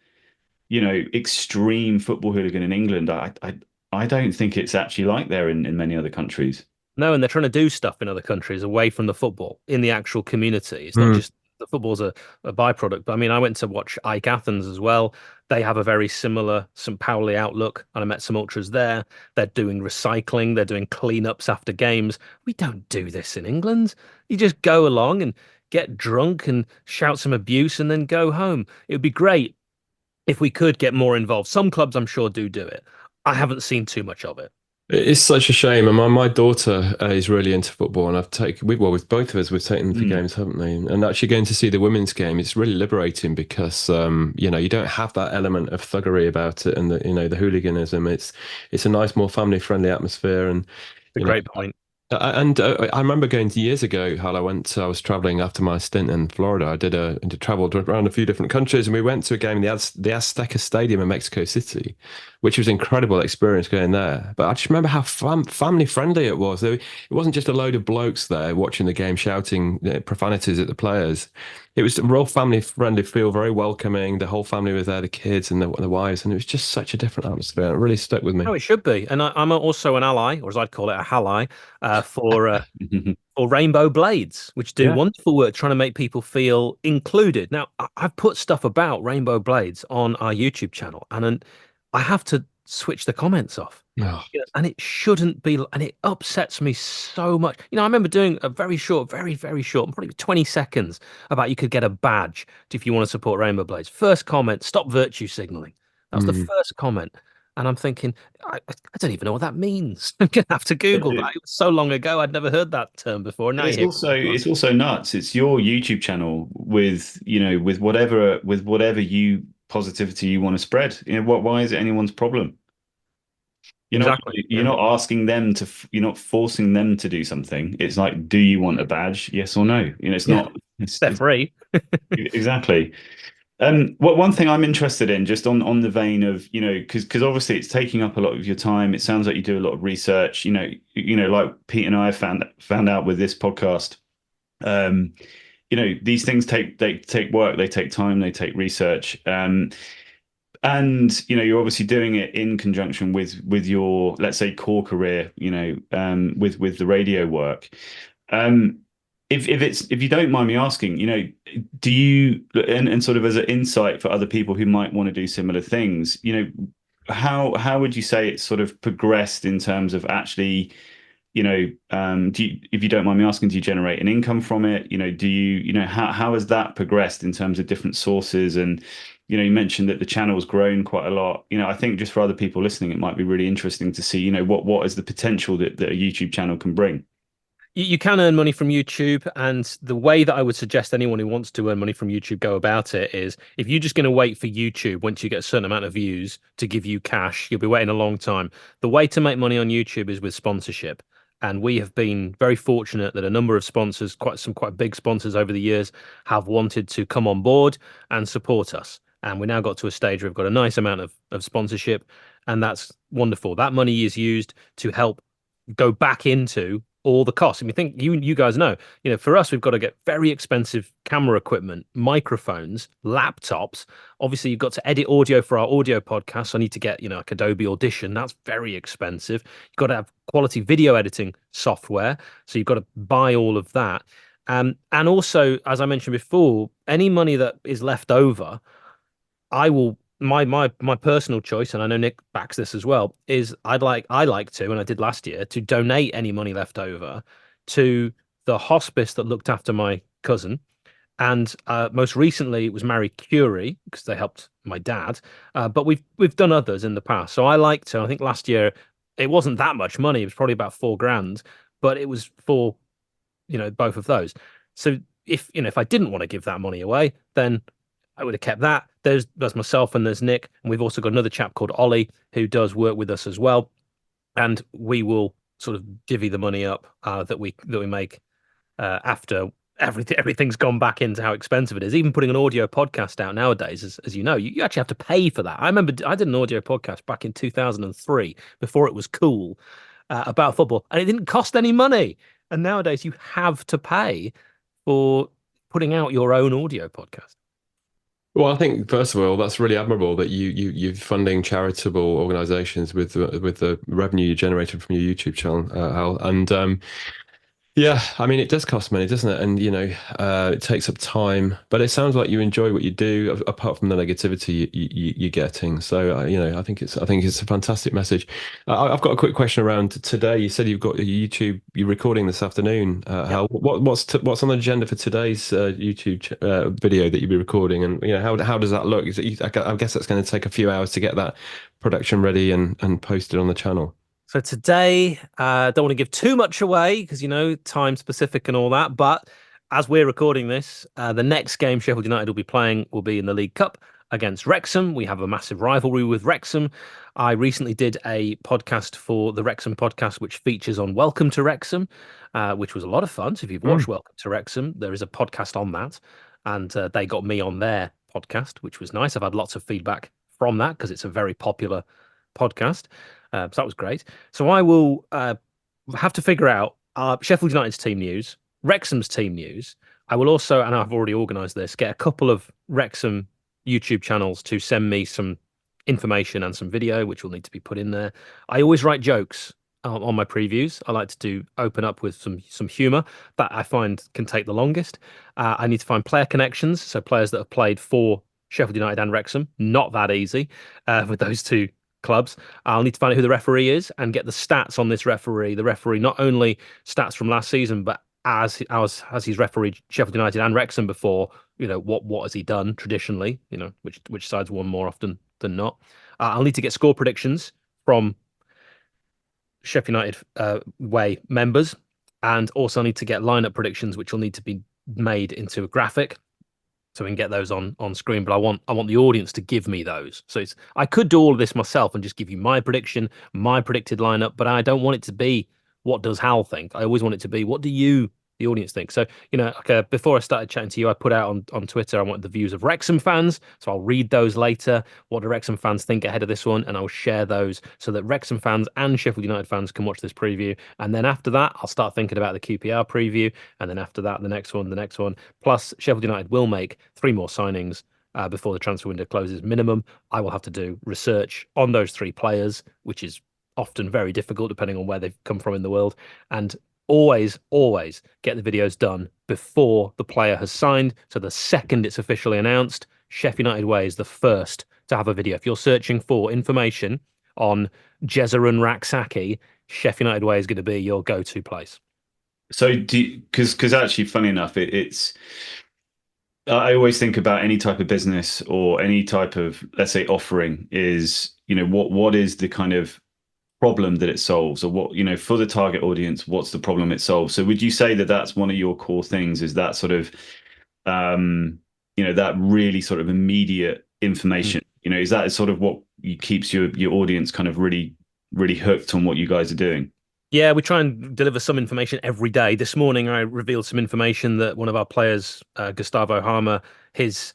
extreme football hooligan in England, I don't think it's actually like there in many other countries. No, and they're trying to do stuff in other countries away from the football in the actual community. It's not Mm. just the football's a byproduct. But I mean, I went to watch Ike Athens as well. They have a very similar St. Pauli outlook, and I met some ultras there. They're doing recycling, they're doing cleanups after games. We don't do this in England. You just go along and get drunk and shout some abuse and then go home. It would be great if we could get more involved. Some clubs, I'm sure, do it. I haven't seen too much of it. It's such a shame, and my daughter is really into football, and I've taken with both of us, we've taken them to Mm. games, haven't we? And actually going to see the women's game, it's really liberating because you don't have that element of thuggery about it, and the hooliganism. It's a nice, more family friendly atmosphere, and It's a you know great point. and I remember going to years ago, Hal. I was traveling after my stint in Florida. I traveled around a few different countries, and we went to a game in the Azteca Stadium in Mexico City, which was an incredible experience going there. But I just remember how family friendly it was. It wasn't just a load of blokes there watching the game shouting profanities at the players. It was a real family friendly feel, very welcoming. The whole family was there, the kids and the wives, and it was just such a different atmosphere. It really stuck with No, me. it should be. And I'm also an ally, or as I'd call it, a hally, for Rainbow Blades, which do Yeah. wonderful work trying to make people feel included. Now, I've put stuff about Rainbow Blades on our YouTube channel, and then I have to switch the comments off. Oh, And it shouldn't be, and it upsets me so much. I remember doing a very short, very, very short, probably 20 seconds about you could get a badge if you want to support Rainbow Blades. First comment, stop virtue signaling. That was the mm. first comment. And I'm thinking, I don't even know what that means. I'm gonna have to Google that. It was so long ago, I'd never heard that term before. Now And you it's hear also it's also nuts. It's your YouTube channel with with whatever you positivity you want to spread. Why is it anyone's problem? You're not exactly. you're not asking them you're not forcing them to do something. It's like, do you want a badge? Yes or no? It's Yeah, not. they're free. Exactly. What one thing I'm interested in, just on the vein of, because obviously it's taking up a lot of your time. It sounds like you do a lot of research. Like Pete and I have found out with this podcast. Um, these things take work, they take time, they take research. And you're obviously doing it in conjunction with your, let's say, core career. With the radio work. Um, if you don't mind me asking, do you and sort of as an insight for other people who might want to do similar things, how would you say it's sort of progressed in terms of actually, if you don't mind me asking, do you generate an income from it? Do how has that progressed in terms of different sources? And you mentioned that the channel's grown quite a lot. I think just for other people listening, it might be really interesting to see, what is the potential that a YouTube channel can bring. You can earn money from YouTube, and the way that I would suggest anyone who wants to earn money from YouTube go about it is if you're just going to wait for YouTube once you get a certain amount of views to give you cash, you'll be waiting a long time. The way to make money on YouTube is with sponsorship. And we have been very fortunate that a number of sponsors, quite big sponsors over the years, have wanted to come on board and support us. and we now got to a stage where we've got a nice amount of sponsorship, and that's wonderful. That money is used to help go back into all the costs. I mean, think you guys know, for us, we've got to get very expensive camera equipment, microphones, laptops. Obviously, you've got to edit audio for our audio podcast. So I need to get, like Adobe Audition. That's very expensive. You've got to have quality video editing software. So you've got to buy all of that. And also, as I mentioned before, any money that is left over, I will my personal choice, and I know Nick backs this as well, is I like to, and I did last year, to donate any money left over to the hospice that looked after my cousin. And most recently, it was Marie Curie because they helped my dad. But we've done others in the past. So I like to. I think last year it wasn't that much money. It was probably about $4,000, but it was for both of those. So if I didn't want to give that money away, then I would have kept that. There's myself and there's Nick, and we've also got another chap called Ollie who does work with us as well, and we will sort of divvy the money up that we make after everything's gone back into how expensive it is. Even putting an audio podcast out nowadays, as you know, you actually have to pay for that. I remember I did an audio podcast back in 2003 before it was cool about football, and it didn't cost any money. And nowadays you have to pay for putting out your own audio podcast. Well, I think first of all, that's really admirable that you're funding charitable organisations with the revenue you generated from your YouTube channel, Hal. And yeah, I mean, it does cost money, doesn't it? And it takes up time. But it sounds like you enjoy what you do, apart from the negativity you're getting. So I think it's a fantastic message. I've got a quick question around today. You said you've got YouTube. You're recording this afternoon. Hal, what's on the agenda for today's YouTube video that you'll be recording? And how does that look? I guess that's going to take a few hours to get that production ready and posted on the channel. So today, don't want to give too much away because, time specific and all that. But as we're recording this, the next game Sheffield United will be playing will be in the League Cup against Wrexham. We have a massive rivalry with Wrexham. I recently did a podcast for the Wrexham podcast, which features on Welcome to Wrexham, which was a lot of fun. So if you've watched Welcome to Wrexham, there is a podcast on that. And they got me on their podcast, which was nice. I've had lots of feedback from that because it's a very popular podcast. So that was great. So I will have to figure out Sheffield United's team news, Wrexham's team news. I will also, and I've already organised this, get a couple of Wrexham YouTube channels to send me some information and some video, which will need to be put in there. I always write jokes on my previews. I like to open up with some humour that I find can take the longest. I need to find player connections, so players that have played for Sheffield United and Wrexham. Not that easy with those two clubs. I'll need to find out who the referee is and get the stats on this referee. The referee, not only stats from last season, but as he's refereed Sheffield United and Wrexham before, what has he done traditionally, which side's won more often than not. I'll need to get score predictions from Sheffield United way members, and also need to get lineup predictions, which will need to be made into a graphic so we can get those on screen. But I want the audience to give me those. So I could do all of this myself and just give you my prediction, my predicted lineup, but I don't want it to be what does Hal think. I always want it to be what do you, the audience, think. So before I started chatting to you, I put out on Twitter I want the views of Wrexham fans, so I'll read those later. What do Wrexham fans think ahead of this one, and I'll share those so that Wrexham fans and Sheffield United fans can watch this preview. And then after that, I'll start thinking about the QPR preview, and then after that, the next one. Plus, Sheffield United will make 3 more signings before the transfer window closes minimum. I will have to do research on those 3 players, which is often very difficult depending on where they've come from in the world, and always get the videos done before the player has signed. So the second it's officially announced, Sheffield United Way is the first to have a video. If you're searching for information on Jezeren Raksaki, Sheffield United Way is going to be your go-to place. So because actually, funny enough, it's I always think about any type of business or any type of, let's say, offering is, what is the kind of problem that it solves, or what, for the target audience, what's the problem it solves? So would you say that that's one of your core things, is that sort of that really sort of immediate information? Is that sort of what keeps your audience kind of really hooked on what you guys are doing? Yeah, we try and deliver some information every day. This morning I revealed some information that one of our players, Gustavo Harmer, his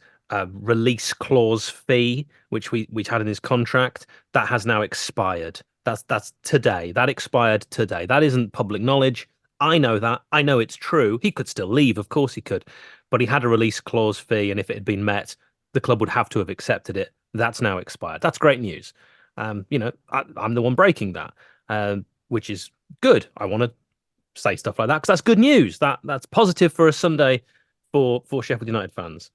release clause fee, which we had in his contract, that has now expired. That's today. That expired today. That isn't public knowledge. I know that. I know it's true. He could still leave, of course he could, but he had a release clause fee, and if it had been met, the club would have to have accepted it. That's now expired. That's great news. I'm the one breaking that, which is good. I want to say stuff like that because that's good news. That's positive for a Sunday for Sheffield United fans.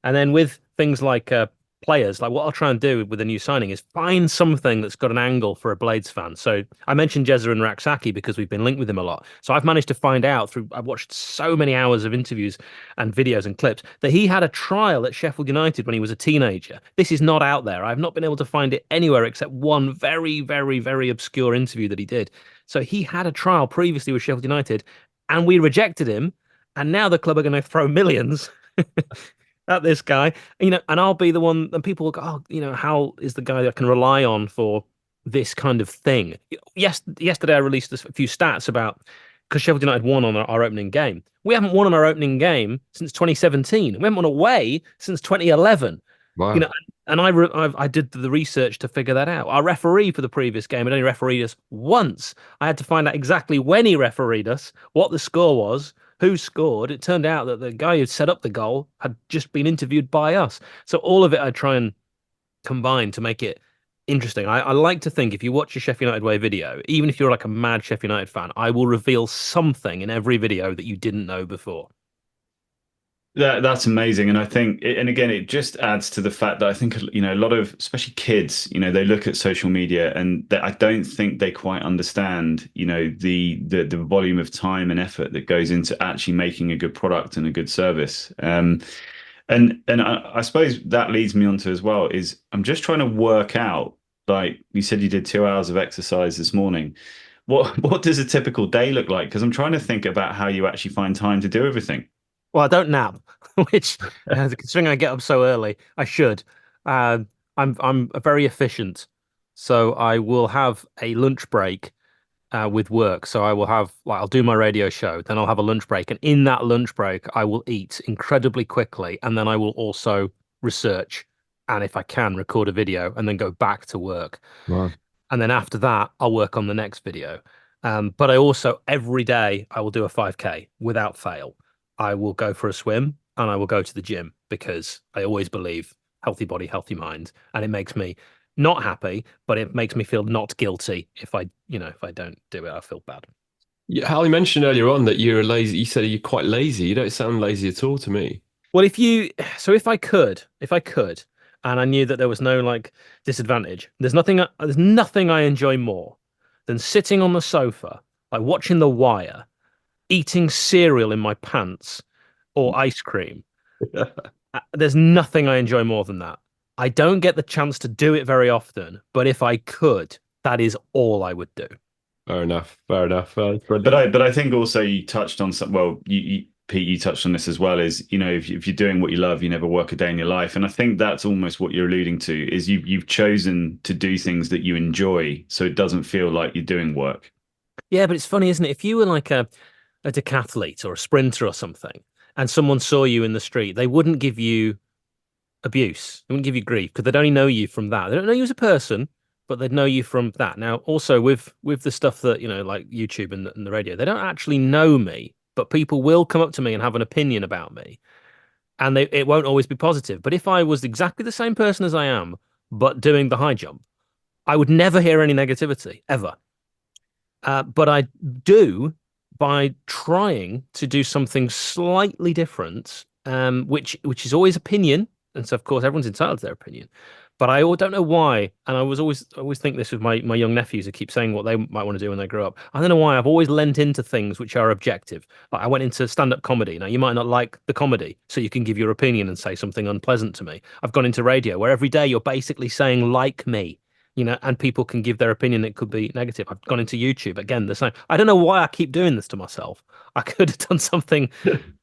And then with things like players, like what I'll try and do with a new signing is find something that's got an angle for a Blades fan. So I mentioned Jezza and Raksaki because we've been linked with him a lot. So I've managed to find out I've watched so many hours of interviews and videos and clips that he had a trial at Sheffield United when he was a teenager. This is not out there. I've not been able to find it anywhere except one very, very, very obscure interview that he did. So he had a trial previously with Sheffield United and we rejected him. And now the club are going to throw millions at this guy, and I'll be the one, and people will go, oh, Hal is the guy that I can rely on for this kind of thing. Yes, yesterday I released a few stats about because Sheffield United won on our opening game. We haven't won on our opening game since 2017. We haven't won away since 2011. Wow. And I did the research to figure that out. Our referee for the previous game had only refereed us once. I had to find out exactly when he refereed us, what the score was, who scored. It turned out that the guy who set up the goal had just been interviewed by us. So all of it I try and combine to make it interesting. I like to think if you watch a Sheffield United Way video, even if you're like a mad Sheffield United fan, I will reveal something in every video that you didn't know before. That's amazing. And I think, and again, it just adds to the fact that I think, a lot of, especially kids, they look at social media and I don't think they quite understand, the volume of time and effort that goes into actually making a good product and a good service. And I suppose that leads me on to as well is I'm just trying to work out, like you said, you did 2 hours of exercise this morning. What does a typical day look like? Because I'm trying to think about how you actually find time to do everything. Well, I don't nap, which considering I get up so early, I should. I'm very efficient, so I will have a lunch break with work. So I will have I'll do my radio show, then I'll have a lunch break, and in that lunch break, I will eat incredibly quickly, and then I will also research, and if I can, record a video, and then go back to work. Wow. And then after that, I'll work on the next video. But I also every day I will do a 5K without fail. I will go for a swim and I will go to the gym because I always believe healthy body, healthy mind. And it makes me not happy, but it makes me feel not guilty if I don't do it, I feel bad. Yeah, Hal, you mentioned earlier on that you're lazy. You said you're quite lazy. You don't sound lazy at all to me. Well, if I could, and I knew that there was no disadvantage, there's nothing I enjoy more than sitting on the sofa, watching The Wire, eating cereal in my pants or ice cream. There's nothing I enjoy more than that. I don't get the chance to do it very often, but if I could, that is all I would do. Fair enough. Fair enough. But I think also you touched on some. Well, Pete, you touched on this as well. Is if you're doing what you love, you never work a day in your life. And I think that's almost what you're alluding to. Is you've chosen to do things that you enjoy, so it doesn't feel like you're doing work. Yeah, but it's funny, isn't it? If you were like a decathlete or a sprinter or something, and someone saw you in the street, they wouldn't give you abuse. They wouldn't give you grief because they'd only know you from that. They don't know you as a person, but they'd know you from that. Now, also with the stuff that, like YouTube and the radio, they don't actually know me, but people will come up to me and have an opinion about me. And it won't always be positive. But if I was exactly the same person as I am, but doing the high jump, I would never hear any negativity, ever. But I do by trying to do something slightly different, which is always opinion. And so, of course, everyone's entitled to their opinion. But I don't know why. And I always think this with my young nephews who keep saying what they might want to do when they grow up. I don't know why. I've always lent into things which are objective. Like I went into stand-up comedy. Now, you might not like the comedy, so you can give your opinion and say something unpleasant to me. I've gone into radio where every day you're basically saying, like me. And people can give their opinion. It could be negative. I've gone into YouTube again, the same. I don't know why I keep doing this to myself. I could have done something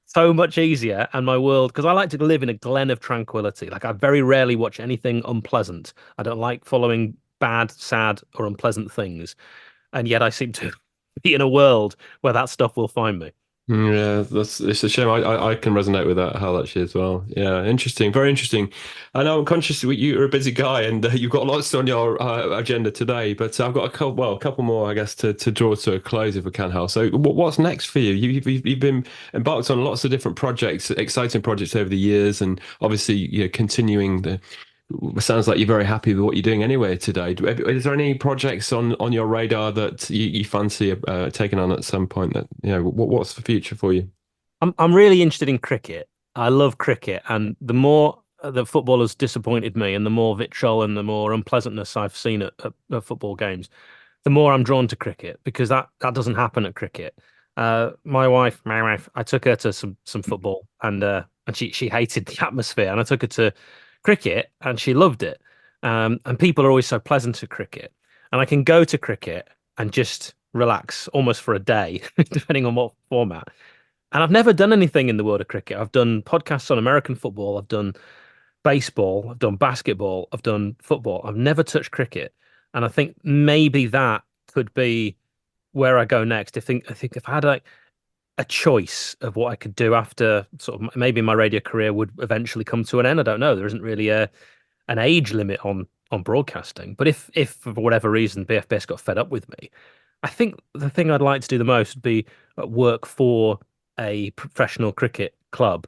so much easier, and my world, because I like to live in a glen of tranquility. Like I very rarely watch anything unpleasant. I don't like following bad, sad, or unpleasant things, and yet I seem to be in a world where that stuff will find me. Yeah, it's a shame. I can resonate with that, Hal, actually, as well. Yeah, interesting, very interesting. I know I'm conscious that you're a busy guy and you've got lots on your agenda today, but I've got a couple more, I guess, to draw to a close if we can, Hal. So, what's next for you? You've been embarked on lots of different projects, exciting projects over the years, and obviously, continuing the. It sounds like you're very happy with what you're doing anyway today. Is there any projects on your radar that you fancy taking on at some point that, what's the future for you? I'm really interested in cricket. I love cricket, and the more that football has disappointed me, and the more vitriol and the more unpleasantness I've seen at football games, the more I'm drawn to cricket because that doesn't happen at cricket. My wife, I took her to some football, and she hated the atmosphere, and I took her to cricket, and she loved it. And people are always so pleasant to cricket, and I can go to cricket and just relax almost for a day, depending on what format. And I've never done anything in the world of cricket. I've done podcasts on American football. I've done baseball. I've done basketball. I've done football. I've never touched cricket. And I think maybe that could be where I go next. I think if I had like a choice of what I could do after maybe my radio career would eventually come to an end. I don't know. There isn't really an age limit on broadcasting. But if for whatever reason BFBS got fed up with me, I think the thing I'd like to do the most would be work for a professional cricket club.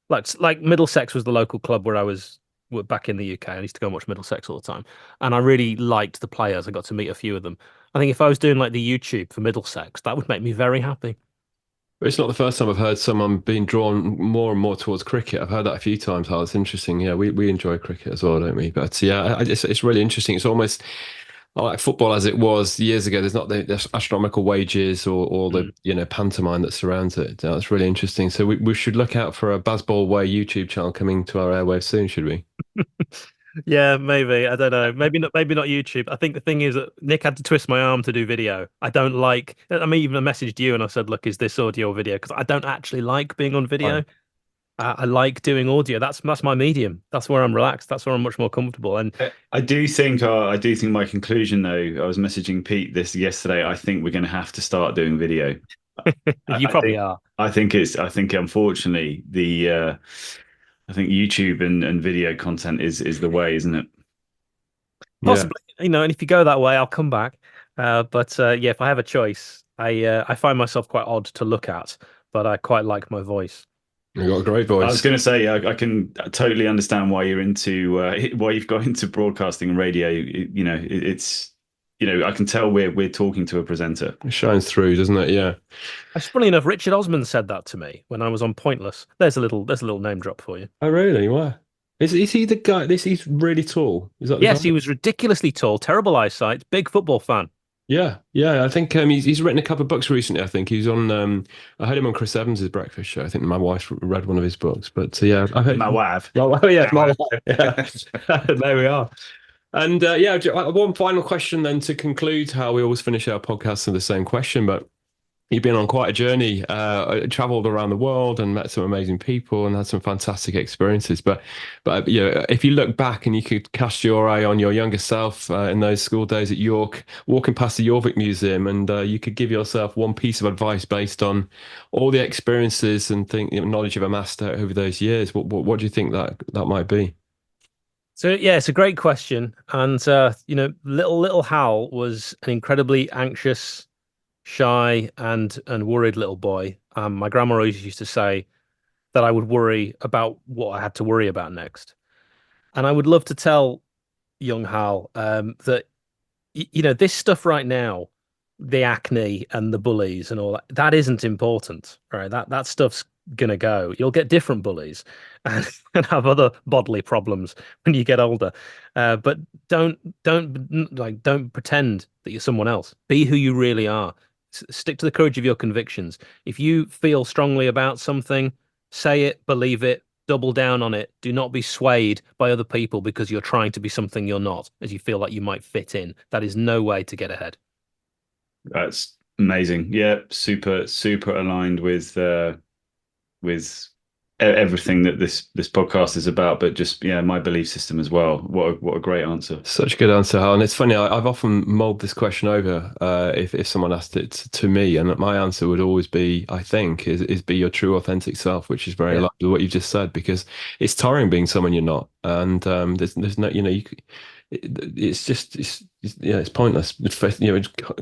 Like Middlesex was the local club where I was back in the UK. I used to go and watch Middlesex all the time, and I really liked the players. I got to meet a few of them. I think if I was doing like the YouTube for Middlesex, that would make me very happy. It's not the first time I've heard someone being drawn more and more towards cricket. I've heard that a few times, Hal. It's interesting. Yeah, we enjoy cricket as well, don't we? But yeah, it's really interesting. It's almost like football as it was years ago. There's not the astronomical wages or the Mm. pantomime that surrounds it. That's really interesting. So we should look out for a Bazball Way YouTube channel coming to our airwaves soon, should we? Yeah, maybe. I don't know. Maybe not YouTube. I think the thing is that Nick had to twist my arm to do video. I don't like, I mean, even I messaged you and I said, look, is this audio or video? Because I don't actually like being on video. Fine. I like doing audio. That's my medium. That's where I'm relaxed. That's where I'm much more comfortable. And I do think my conclusion though, I was messaging Pete this yesterday. I think we're going to have to start doing video. I, you I probably think are. I think unfortunately I think YouTube and video content is the way, isn't it? Yeah. Possibly, and if you go that way, I'll come back. But yeah, if I have a choice, I find myself quite odd to look at, but I quite like my voice. You've got a great I was voice. going to say I can totally understand why you're into why you've got into broadcasting and radio. I can tell we're talking to a presenter. It shines through, doesn't it? Yeah. Funny enough, Richard Osman said that to me when I was on Pointless. There's a little name drop for you. Oh, really? Why? Is he the guy? He's really tall. Is that the Yes, guy? he was ridiculously tall, terrible eyesight, big football fan. Yeah, yeah. I think he's written a couple of books recently. I think he's on. I heard him on Chris Evans's Breakfast Show. I think my wife read one of his books. But yeah, I heard. My wife. Oh yeah, my wife. Yeah, there we are. And yeah, one final question then to conclude. How we always finish our podcast with the same question, but you've been on quite a journey, traveled around the world and met some amazing people and had some fantastic experiences. But if you look back and you could cast your eye on your younger self in those school days at York, walking past the Jorvik Museum, and you could give yourself one piece of advice based on all the experiences and knowledge you've amassed over those years, what do you think that might be? So yeah, it's a great question, and little Hal was an incredibly anxious, shy, and worried little boy. My grandma always used to say that I would worry about what I had to worry about next, and I would love to tell young Hal that this stuff right now, the acne and the bullies and all that, that isn't important, right? That stuff's gonna go. You'll get different bullies and, and have other bodily problems when you get older. But don't pretend that you're someone else. Be who you really are. Stick to the courage of your convictions. If you feel strongly about something, say it, believe it, double down on it. Do not be swayed by other people because you're trying to be something you're not, as you feel like you might fit in. That is no way to get ahead. That's amazing. Yeah, super aligned with everything that this podcast is about, but just my belief system as well. What a great answer. Such a good answer, Hal. And it's funny, I've often mulled this question over if someone asked it to me, and my answer would always be, I think, is be your true authentic self, which is very like what you've just said, because it's tiring being someone you're not, and there's no, it's pointless,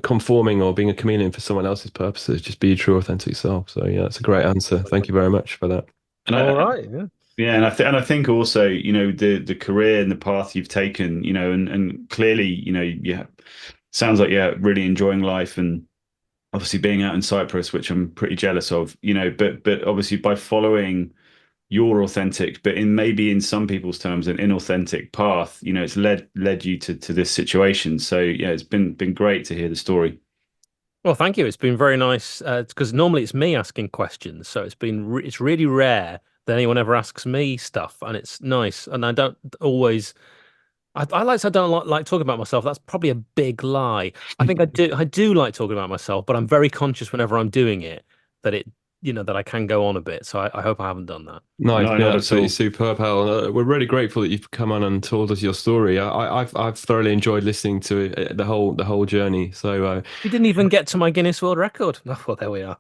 conforming or being a chameleon for someone else's purposes. Just be your true authentic self. So yeah, that's a great answer. Thank you very much for that. And All right, yeah. Yeah, and I think also, the career and the path you've taken, and clearly, sounds like you're really enjoying life, and obviously being out in Cyprus, which I'm pretty jealous of, but obviously by following your authentic, but in some people's terms, an inauthentic path, it's led you to this situation. So yeah, it's been great to hear the story. Well, thank you. It's been very nice because normally it's me asking questions, so it's really rare that anyone ever asks me stuff, and it's nice. And I don't always. I like to say I don't like talking about myself. That's probably a big lie. I think I do. I do like talking about myself, but I'm very conscious whenever I'm doing it that that I can go on a bit. So I hope I haven't done that. Nice, No, yeah, not at absolutely all. superb, Hal. We're really grateful that you've come on and told us your story. I've thoroughly enjoyed listening to the whole journey. So We didn't even get to my Guinness World Record. Oh, well, there we are.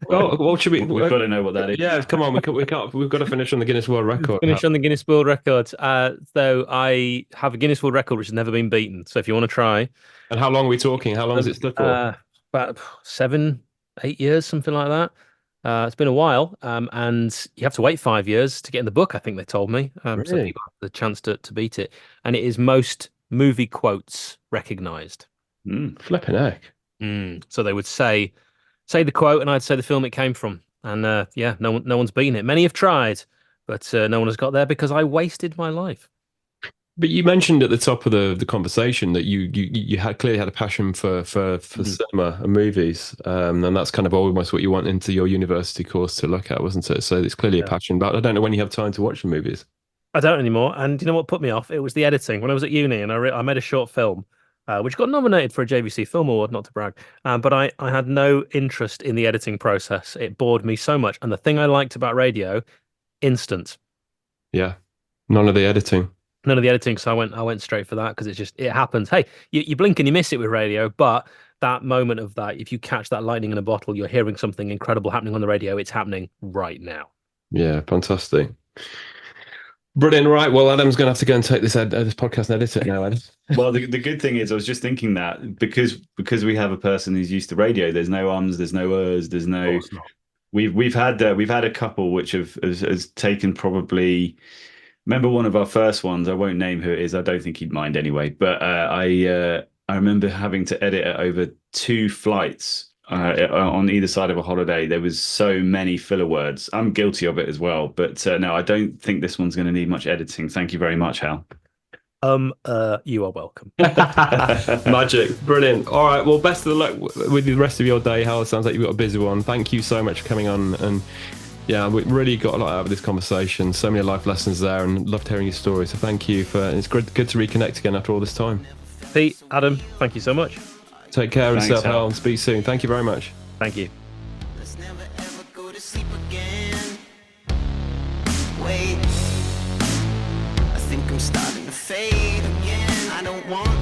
well, should we? We've got to know what that is. Yeah, come on, we can't. We've got to finish on the Guinness World Record. Finish on the Guinness World Record. Though I have a Guinness World Record which has never been beaten. So if you want to try, And how long are we talking? How long has it stood for? about 7, 8 years, something like that. It's been a while, and you have to wait 5 years to get in the book, I think they told me. So Really? people have the chance to beat it. And it is most movie quotes recognized. Flipping heck. So they would say the quote, and I'd say the film it came from. And no one's beaten it. Many have tried, but no one has got there because I wasted my life. But you mentioned at the top of the conversation that you had clearly had a passion for cinema and movies, and that's kind of almost what you went into your university course to look at, wasn't it? So it's clearly a passion. But I don't know when you have time to watch the movies. I don't anymore. And you know what put me off? It was the editing. When I was at uni and I made a short film, which got nominated for a JVC Film Award, not to brag. But I had no interest in the editing process. It bored me so much. And the thing I liked about radio, instant. Yeah, none of the editing. None of the editing. So I went straight for that because it happens. Hey, you blink and you miss it with radio, but that moment of that, if you catch that lightning in a bottle, you're hearing something incredible happening on the radio. It's happening right now. Yeah, fantastic. Brilliant. Right. Well, Adam's going to have to go and take this podcast and edit it now, Adam. Well, the good thing is, I was just thinking that because we have a person who's used to radio, there's no ums, there's no ers, there's no. We've had a couple which has taken probably. Remember one of our first ones? I won't name who it is. I don't think he'd mind anyway. But I remember having to edit it over 2 flights. On either side of a holiday, there was so many filler words. I'm guilty of it as well, but no, I don't think this one's going to need much editing. Thank you very much, Hal. You are welcome. Magic. Brilliant. All right. Well, best of luck with the rest of your day, Hal. It sounds like you've got a busy one. Thank you so much for coming on. And yeah, we really got a lot out of this conversation. So many life lessons there, and loved hearing your story. So thank you it's good to reconnect again after all this time. Pete, Adam, thank you so much. Take care of Thanks, yourself, Hal. Hal, and speak soon. Thank you very much. Thank you. Let's never ever go to sleep again. Wait, I think I'm starting to fade again. I don't want